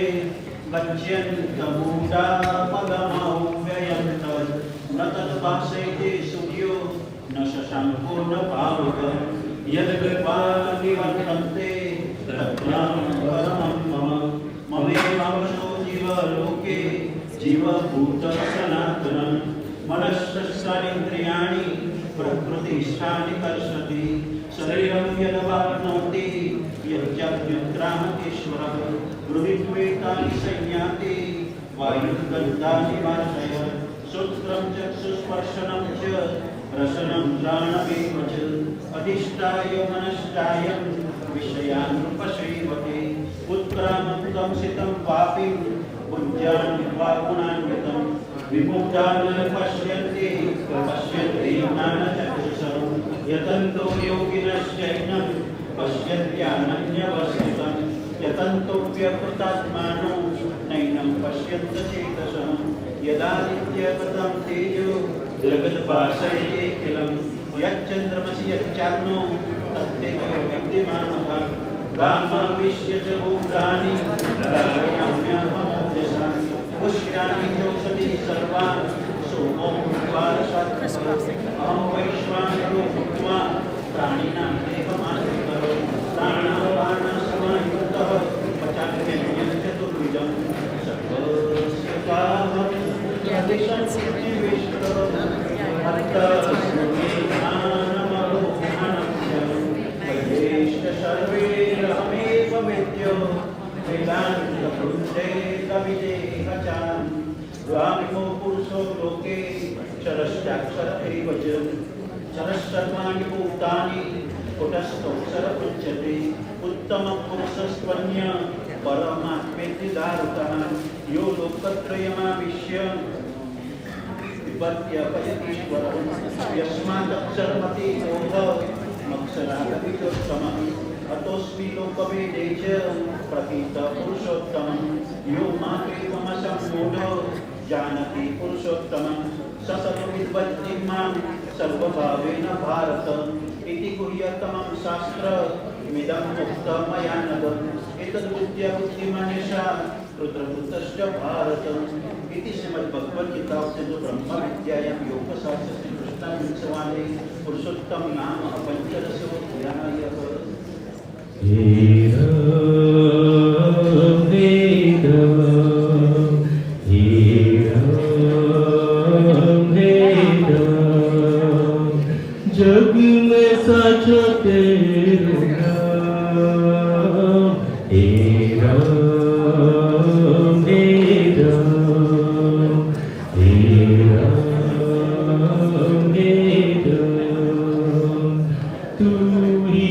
गच्छन्तमूढा पदमव्ययं तत् न तद्भासयते सूर्यो न शशाङ्को न पावकः यद्गत्वा निवर्तन्ते तत्रां परमं मम ममेवांशो जीवलोके जीवभूतः सनातनं मनश्चेन्द्रियाणि प्रकृतिस्थानि कर्षति शरीरं यदवाप्नोति यच्चाप्युत्क्रामतीश्वरः हृदित्वेतानि संयाति वायुर्गन्धानि वार्षय श्रोत्रं चक्षुस्पर्शनं च रसनं घ्राणमेव च अधिष्ठाय मनश्चायं विषयानुपसेवते उत्क्रामन्तं सितं पापी पुञ्जान् वा गुणान्वितं विमुक्तान् पश्यन्ति ज्ञानचक्षुषः यतन्तो योगिनश्चैनं पश्यन्त्यानन्यवस्थितं यतन्तो व्यकृतात्मानो नैनं पश्यन्त चेतसः यदादित्यगतं तेजो जगद्भासयते किलं यच्चन्द्रमसि यच्चाग्नो तत्तेजो विद्यमानः गामाविश्य च भूतानि धारयाम्यहमोजसामि पुष्यामि चौषधि सर्वान् सोमो अहं वैश्वानरो भूत्वा प्राणिनां देवमाश्रितः प्राणापानसमायुक्तः पचाम्यन्नं चतुर्विधं सर्वस्य कामं सर्वेरहमेव वेद्यो वेदान्तकृते कविदेहचाम् द्वामिमो पुरुषो लोके क्षरश्चाक्षर एव च क्षरस्सर्वाणि भूतानि कुटस्थोऽक्षर उच्यते उत्तमपुरुषस्त्वन्य परमात्मेति दारुतः यो लोकत्रयमाविश्य विपत्यपयतीश्वरः यस्मादक्षरमति बोधः अक्षरागतिचोत्तमः अतोऽस्मि लोकवेदे च प्रथितः पुरुषोत्तमः यो मामेवमसम्मूढो जानति पुरुषोत्तमं स सर्वविद्वद्धिं मां सर्वभावेन भारत इति गुह्यतमं शास्त्रमिदं मुक्तं मया नघ एतद्बुद्ध्या बुद्धिमानेषा रुद्रभूतश्च भारत इति श्रीमद्भगवद्गीतायां ब्रह्मविद्यायां योगशास्त्रे श्रीकृष्णार्जुनसंवादे पुरुषोत्तम नाम पञ्चदशोऽध्यायः। जग में साचा तेरा हे राम हे राम हे राम हे राम तू ही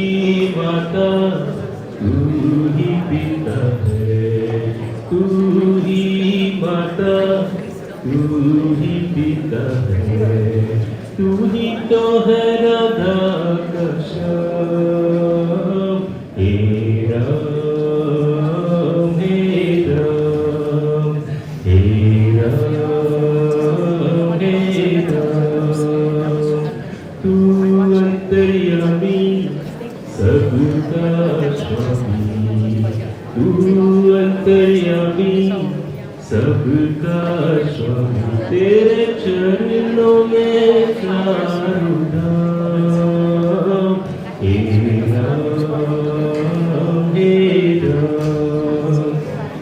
माता तू ही पिता है तू ही माता तू ही पिता है तू ही तो है राधा का श्याम हे राम हे राम हे राम हे राम तू अंतर्यामी सबका स्वामी तू अंतर्यामी सबका स्वामी तेरे चरणों में चारों धाम हे राम हे राम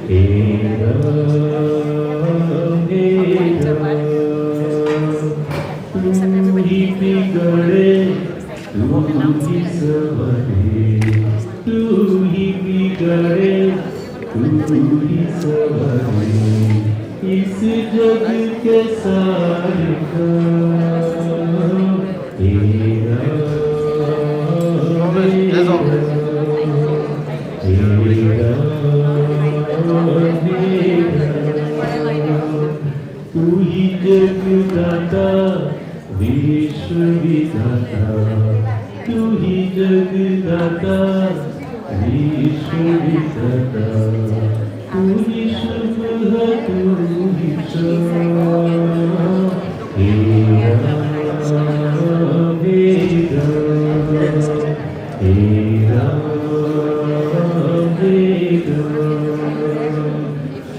हे राम हे राम तू ही बिगड़े तू ही संवरे तू ही बिगड़े तू ही संवरे इस जग के सारे काम हे राम हे राम तू ही जगदाता विश्व विधाता, तू ही जगदाता विश्व विधाता, तू ही शुभ है तू ही हेरा हेरा हेरा हेरा,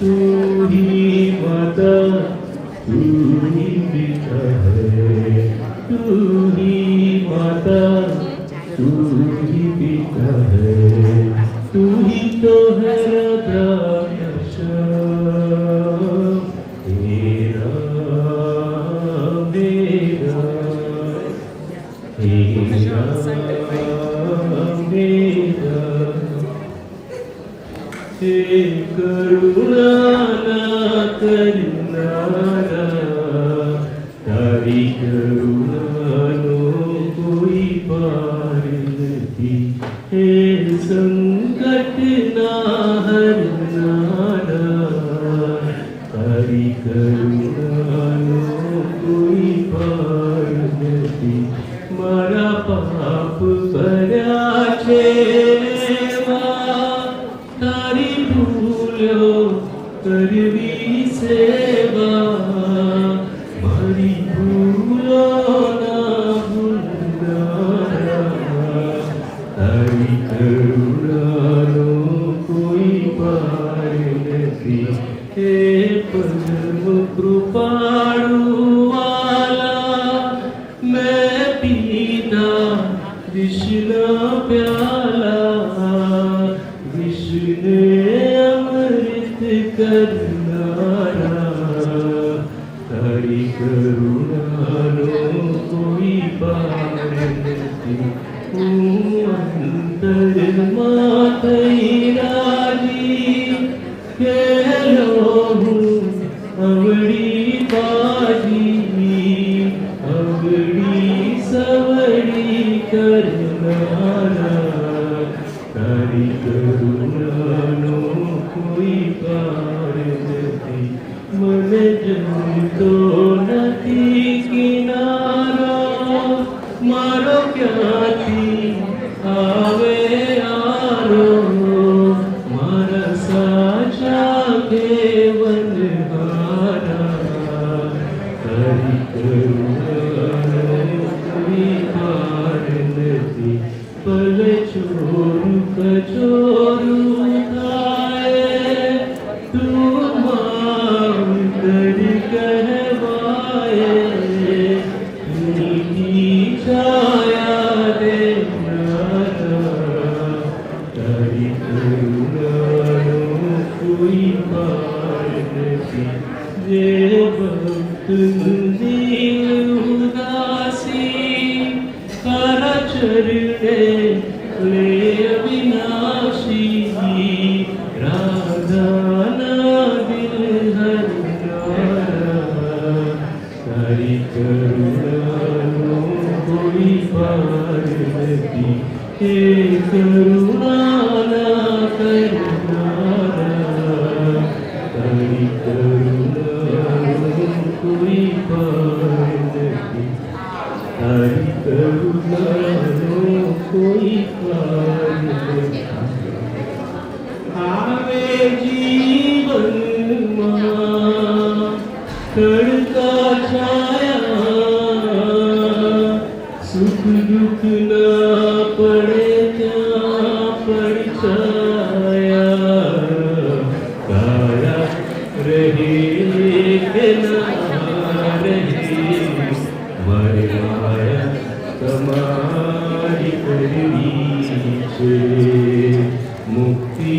तू ही माता तू ही पिता है, तू ही माता तू ही पिता है, तू ही तो है राधाकृष्ण हेरा हेरा हेरा हेरा, हे करुणा करनारा, तारी करुणानो कोई पार नहीं, हे संकट ना हरनारा, तारी करुणानो कोई पार नहीं, मारा पाप भरा छेवा, तारी भूलो करवी सेवा, मारी भूलो ना भूलनारा, तारी करुणानो कोई पार नहीं, हे परम कृपाळु वाला, मैं पीता कृष्ण प्याला, कृष्ण अमृत करनारा, तारी करुणानो कोई पार नहीं, अंतरमा राजी खेलो अवड़ी बाजी, अवड़ी सवड़ी करनारा, तारी करुणानो कोई पार नहीं, मन जन तो नहीं किनारा, मारो क्याथी आवे आरो, मारा साचा केवल हारा, तारी करुणानो कोई पार नहीं, पल चोरू कचोरू खाए, तू माँ कर कहवाए, नीति छाया दे नारा, तारी करुणानो कोई पार नहीं, जे भक्त नील उदासी, हरा चरणे ले अविनाशी, राधा ना दिल हरनारा, तारी करुणानो कोई पार नहीं, हे करुणा ना करनारा, तारी करुणानो कोई पार नहीं, तारी करुणानो कोई पार नहीं, आवे जीवन मां खड़का छाया, सुख दुख ना पड़े क्या पड़ छाया, काया रहे के ना रहे, मारे माया तुम्हारी करवी छे, मुक्ति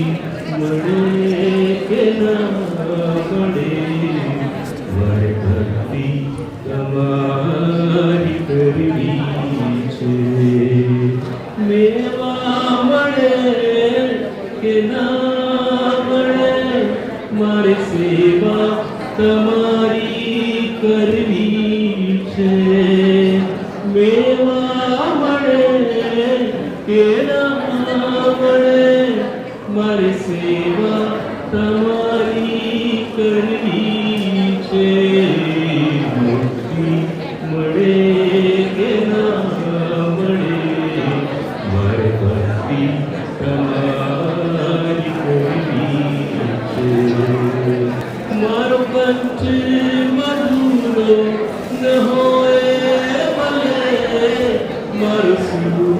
मळे के ना मळे, मारे भक्ति तुम्हारी करवी छे, मेवा मळे के ना मळे, मारे सेवा तुम्हारी करवी छे, मेवा मळे के ना मळे, मारे मधुरो न होए भले मारो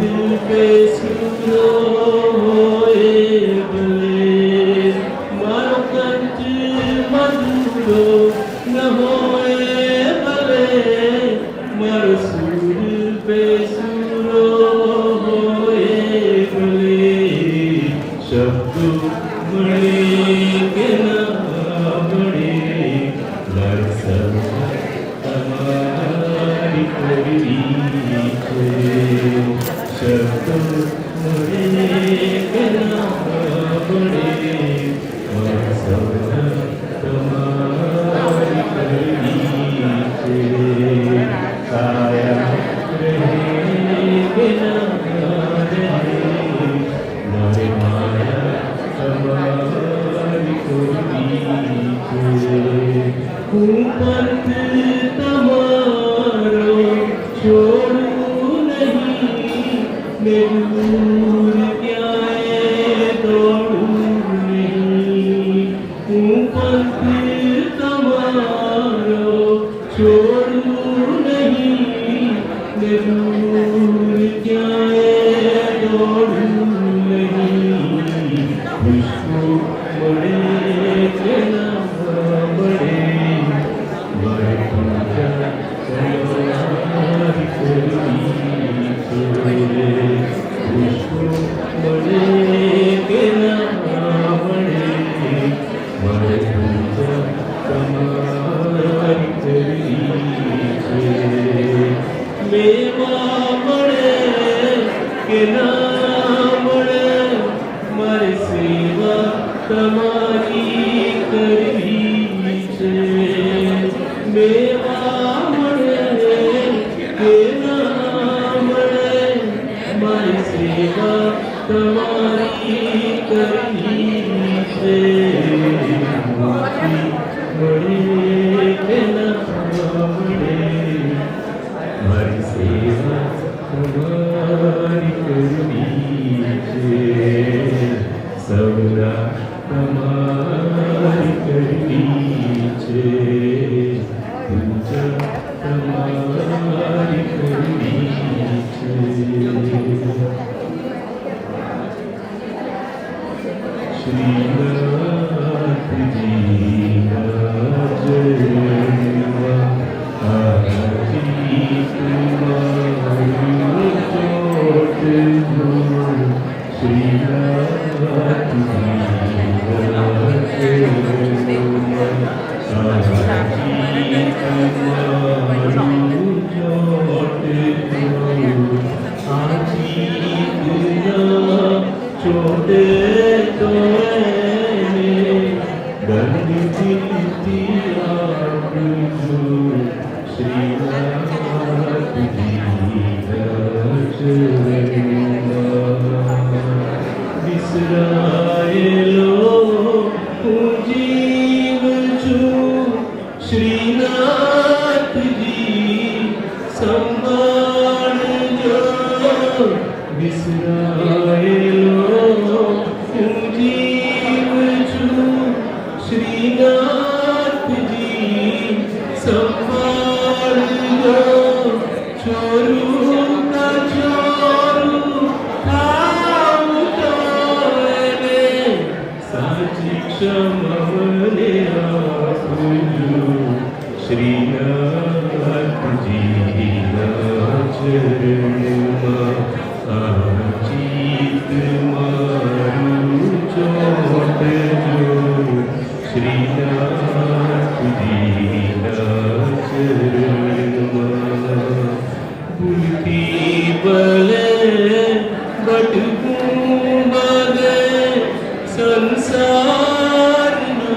दिल पे सुनो होए भले मारो कंठ मधुरो न होए भले मारो दिल पे सुनो होए भले शब्द मरे के ना बड़े लरसर हमारी करी शब्द मरे के ना बड़े लरसर हमारी करी काया रहे के ना रहे मारे माया हमारी कोई पंथ तमारो छोड़ू नहीं मैं दूर क्या दौड़ू नहीं पंथ तमारो छोड़ू नहीं मैं दूर क्या दौड़ू नहीं खुशबू बड़े के ना बड़े मारे पूजा हमारी कोई खुशबू बड़े के ना बड़े मारे पूजा हमारी कोई मेवा बड़े के ना बड़े मारे सेवा તમારી કરવી છે મેવા મળે કે ના મળે મારી સેવા તમારી કરવી છે મળે કે ના મળે મારી સેવા તમારી કરવી છે સૌના તમારી કરવી છે પૂજા તમારી કરવી છે શ્રીનાથજી જયવા આરતી તમારી ચોટજો छोटे तो विसरायलो जीव छू श्रीनाथ जी संभाल जो विसरायलो जीव छू श्रीनाथ जी संभाल जो छोरू का छोरू क्षमने आपजो श्रीनाथ जी चरणમાં આચિત મારું ચોટજો શ્રીનાથ જીના ચરણમાં ભૂલથી ભલે બટકું બને સંસારનો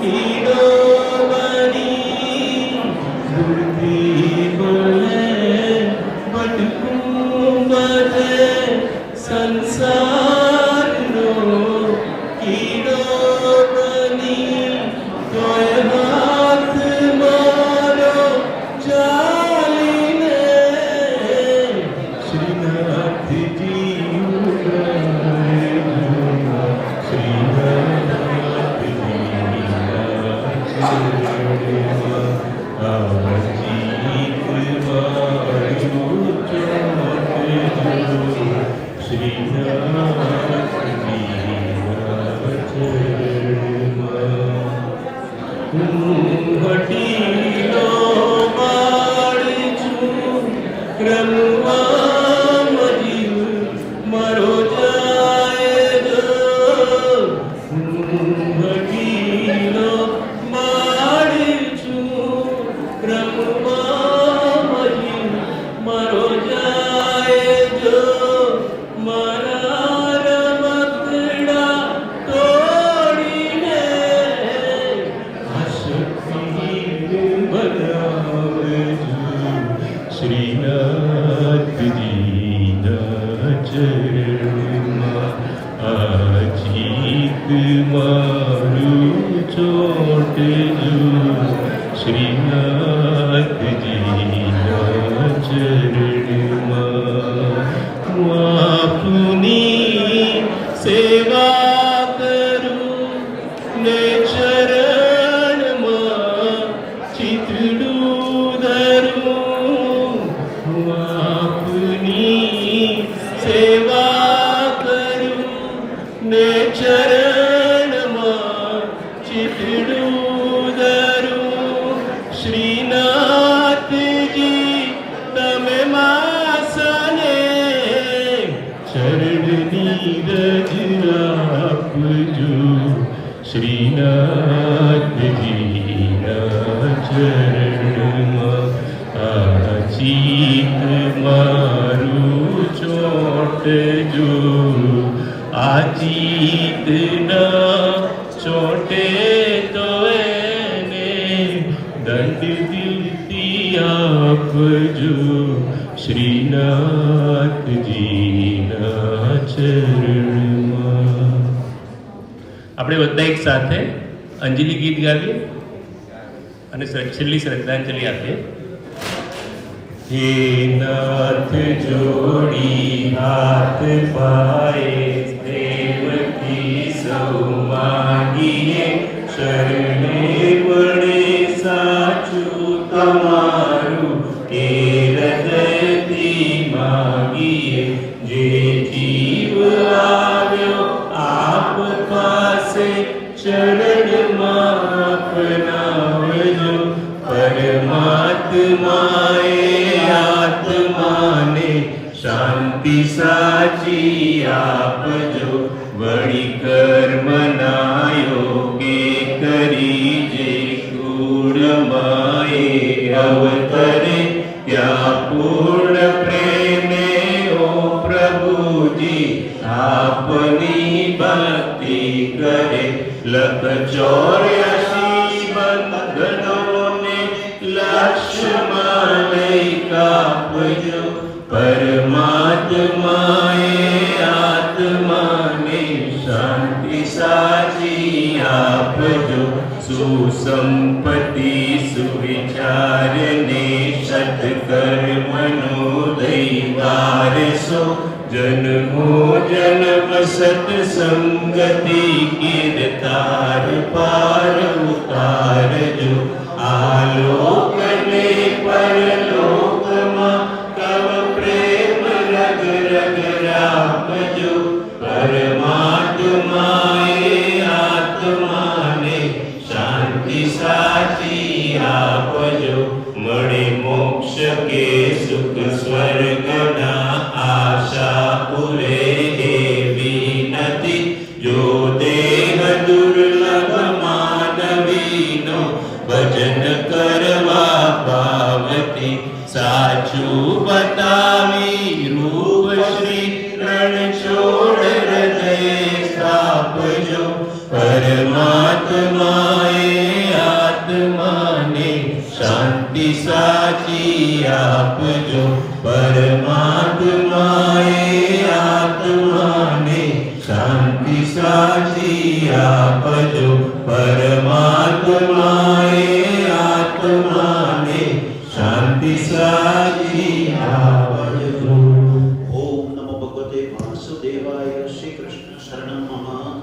કીડો બની ભૂલથી ભલે બટકું બને સંસારનો કીડો બની તોય હાથ માર આપણે બધા એક સાથે અંજલિ ગીત ગાવીએ અને છેલ્લી શ્રદ્ધાંજલિ આપીએ. હે નાથ જોડી હાથ પાએ પ્રેમથી સૌ માગીએ, શરણે વડે સાચું તમારું એ હૃદયથી માગીએ. જે જીવ આવ્યો આપ પાસે ચરણમાં અપનાવજો, પરમાત્માએ આત્માને શાંતિ સાચી આપજો. વળી કર્મના યોગે કરી જે કુળમાએ અવતરે, ત્યાં પૂર્ણ પ્રેમે ઓ પ્રભુજી આપની ભક્તિ કરે. લખ 84 બંધનોને લક્ષ્યમાં લઈ કાપજો, પરમાત્માએ આત્માને શાંતિ સાચી આપજો. સુસંપત્તિ સુવિચારને સત્કર્મનો દૈવારસો, જન્મો જન્મ સત્સંગતિ કીર્તાર પાર ઉતારજો. આલોકને પરલોકમાં તવ પ્રેમ રગ રગ રાખજો, પરમાત્માએ આત્માને શાંતિ સાચી આપજો. મળે મોક્ષ કે સુખ સ્વર્ગના આશા પૂરે એવી નથી. જો દેહ દુર્લભ માનવીનો ભજન કરવા ભાવતી, સાચું બતાવી રૂપ શ્રી રણ છોડ હૃદય સ્થાપજો. પરમાત્માએ આત્માને શાંતિ સાચી આપજો, પરમાત્માએ આત્માને શાંતિ સાચી આપજો, પરમાત્માએ આત્માને શાંતિ સાચી આપજો. ઓમ નમો ભગવતે વાસુદેવાય. શ્રી કૃષ્ણ શરણમ મમ.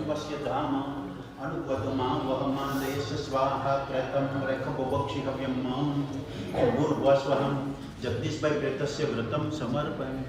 सर्वस्य धाम अनुपदमा वहमान देश स्वाहा प्रतम रेखबोक्षिकव्यम भूर्भुवस्वहं जगदीश भाई व्रतस्य व्रतं समर्पयामि.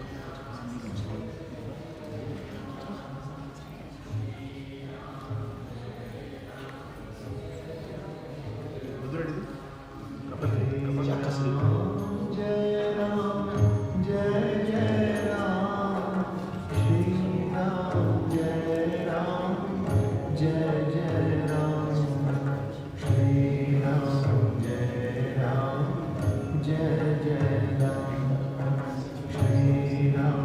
Jai Ram,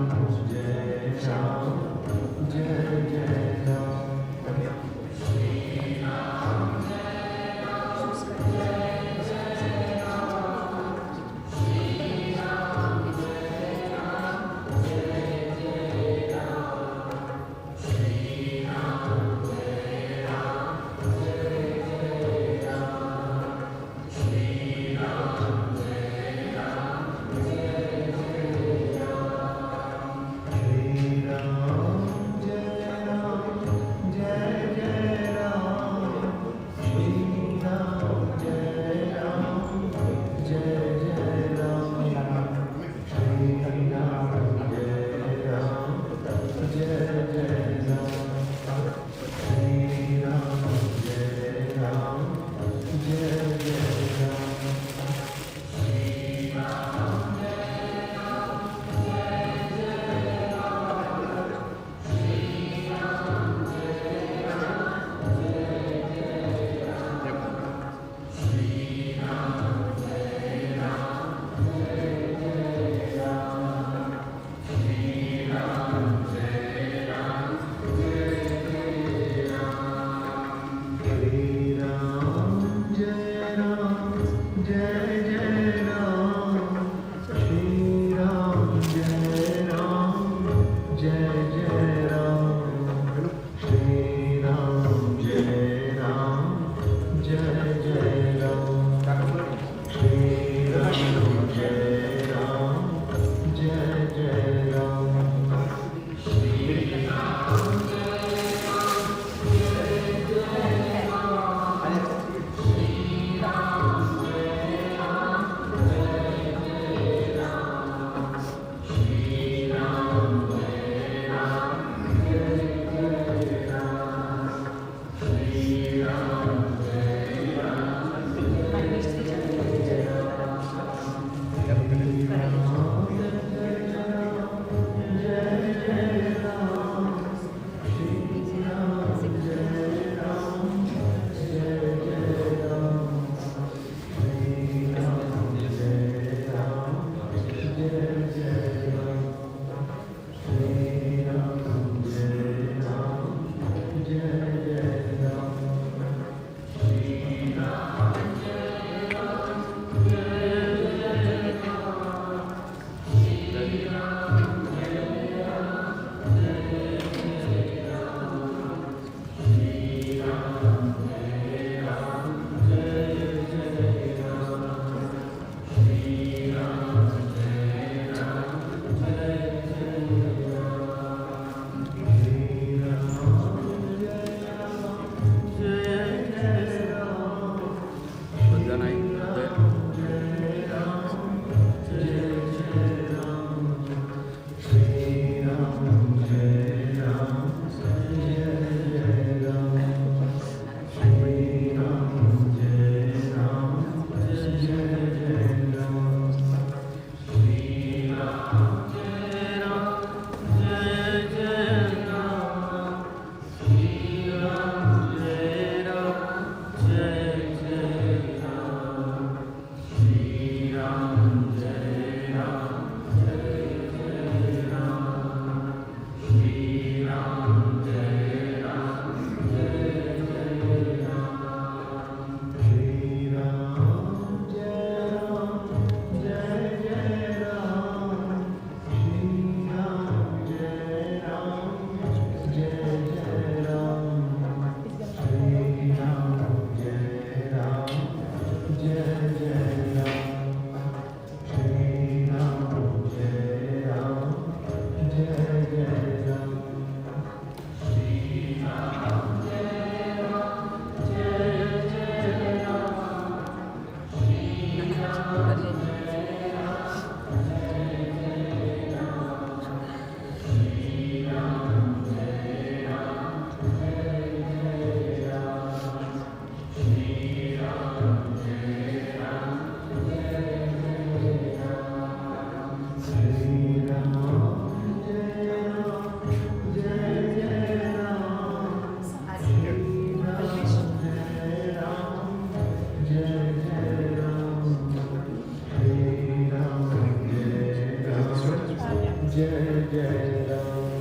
Jai Jai Ram,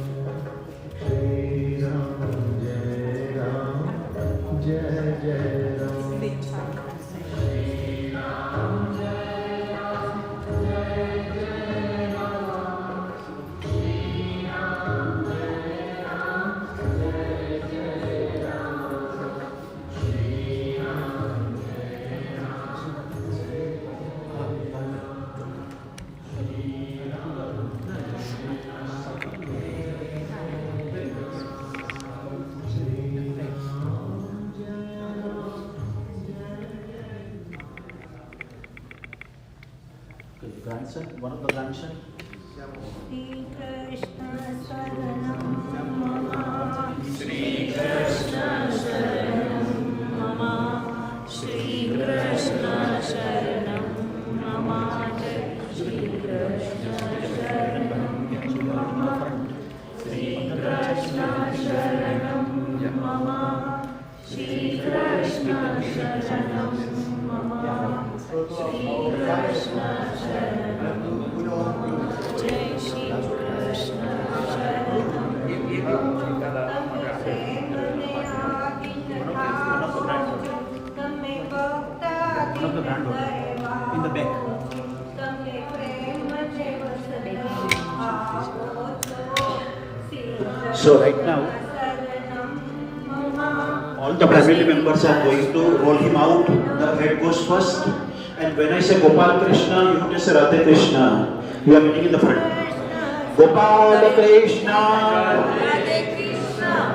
Shri Ram, Jai Ram, Jai Jai Ram. Grandson, one of the grandson. Shri Krishna Saranam Mama, Shri Krishna Saranam Mama, Shri Krishna Saranam Mama, Shri Krishna Saranam Mama, Shri Krishna Saranam Mama, Shri Krishna Saranam Mama, Shri Krishna Saranam Mama, Jai Shri Krishna One of the granddaughter in the back. So right now, all the family members are going to roll him out. The head goes first. And when I say Gopal Krishna, you have to say Radhe Krishna. You are meeting in the front. Gopal Krishna,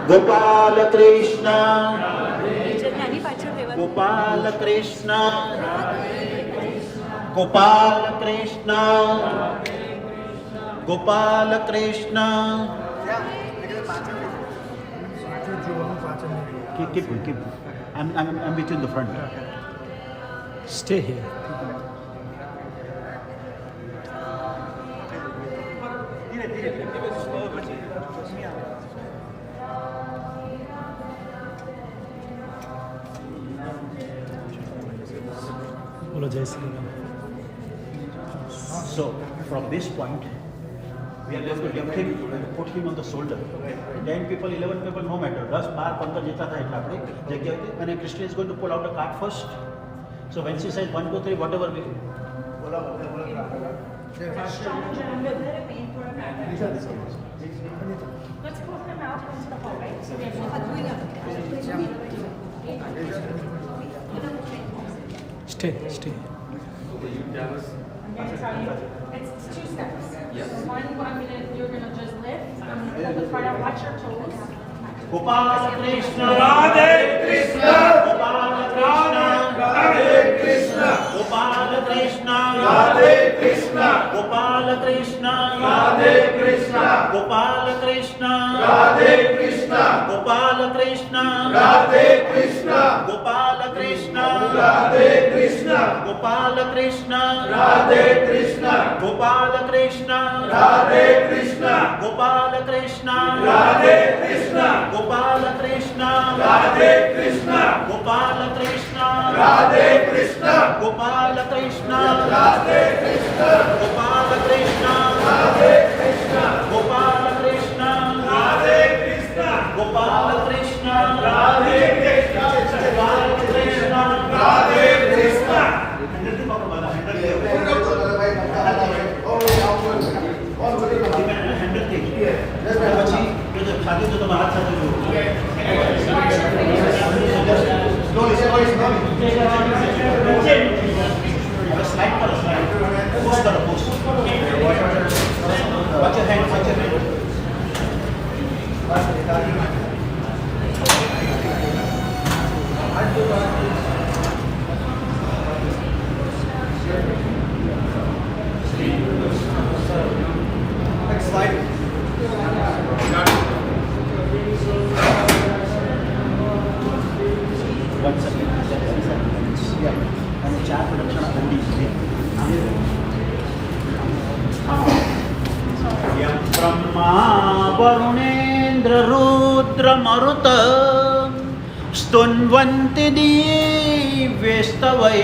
Gopal Krishna, Gopal Krishna, Gopal Krishna, Gopal Krishna. Keep going, keep going. I'm with you in the front. Stay here. So, from this point, we are going to lift him and put him on the shoulder. 10 people, 11 people, no matter. 10, 12, 15 jeta tha etla apne jagya hote. And a Christian is going to pull out a card first. So when she says 1, 2, 3, whatever we Let's pull him out into the hallway. So we Stay, stay. I'm going to tell you, it's 2 steps. Yes. So one, you're gonna just lift. I'm gonna pull the front out. Watch your toes. Gopal Krishna, Radhe Krishna, Gopal Krishna, Radhe Krishna, Gopal Krishna, Radhe Krishna, Gopal Krishna, Radhe Krishna, Gopal Krishna, Radhe Krishna, Gopal Krishna, Radhe Krishna, Gopal Krishna, Radhe Krishna, Gopal Krishna, Radhe Krishna, Gopal Krishna, Radhe Krishna, Gopal Krishna, Radhe Krishna, Gopal Krishna, Radhe Krishna, Gopal Krishna, Radhe Krishna, Gopal Krishna, Radhe Krishna, Gopal Krishna, Radhe Krishna, Gopal Krishna, Radhe Krishna, Gopal Krishna, Radhe Krishna, Gopal Krishna, Radhe Krishna. Watch your hand, watch your hand. Next slide. One second. Yeah. And the chat production of Yam Brahma Varunendra Rudra Maruta Stunvanti Divyestavai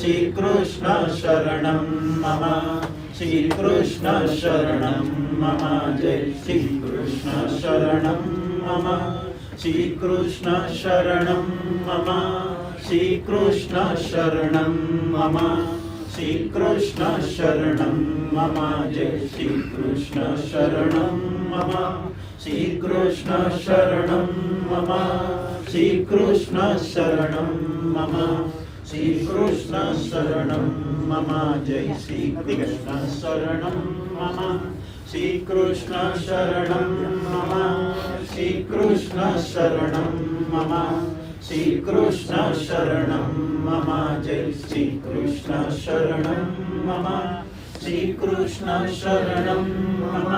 Shri Krishna शरणं मम श्री कृष्ण शरणं मम जय श्री कृष्ण शरणं मम श्री कृष्ण शरणं मम श्री कृष्ण शरणं मम श्री कृष्ण शरणं मम जय श्री कृष्ण शरणं मम श्री कृष्ण शरणं मम श्री कृष्ण शरणं मम श्री कृष्ण शरणं मम जय श्री कृष्ण शरणं मम श्री कृष्ण शरणं मम श्री कृष्ण शरणं मम श्री कृष्ण शरणं मम जय श्री कृष्ण शरणं मम श्री कृष्ण शरणं मम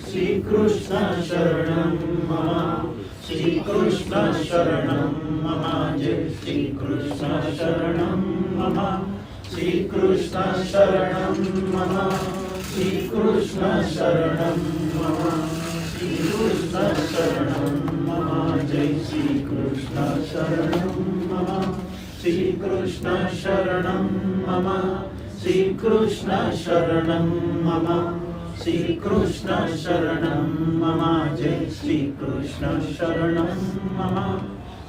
श्री कृष्ण शरणं मम श्री कृष्ण शरणं मम जय श्री कृष्ण शरणं मम श्री कृष्ण शरणं मम श्री कृष्ण शरणं मम श्री कृष्ण शरणं मम जय श्री कृष्ण शरणं मम श्री कृष्ण शरणं मम श्री कृष्ण शरणं मम श्री कृष्ण शरणं मम जय श्री कृष्ण शरणं मम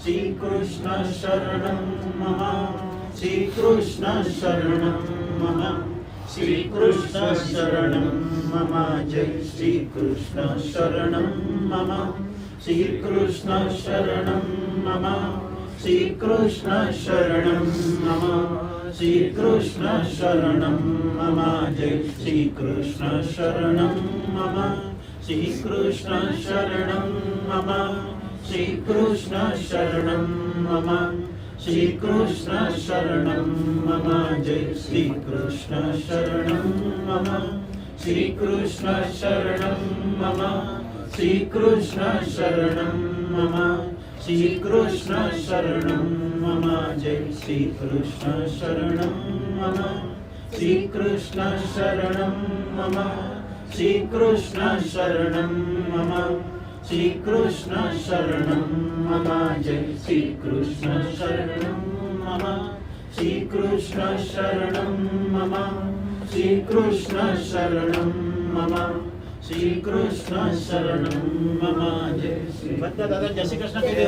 श्री कृष्ण शरणं मम श्री कृष्ण शरणं मम श्री कृष्ण शरणं मम जय श्री कृष्ण शरणं मम श्री कृष्ण शरणं मम श्री कृष्ण शरणं मम श्री कृष्ण शरणं मम जय श्री कृष्ण शरणं मम श्री कृष्ण शरणं मम श्री कृष्ण शरणं मम श्री कृष्ण शरणं मम जय श्री कृष्ण शरणं मम श्री कृष्ण शरणं मम श्री कृष्ण शरणं मम श्री कृष्ण शरणं मम जय श्री कृष्ण शरणं मम श्री कृष्ण शरणं मम श्री कृष्ण शरणं मम श्री कृष्ण शरणं मम जय श्री कृष्ण शरणं मम श्री कृष्ण शरणं मम श्री कृष्ण शरणं मम श्री कृष्ण शरणं मम जय श्री दादा जय श्री कृष्ण के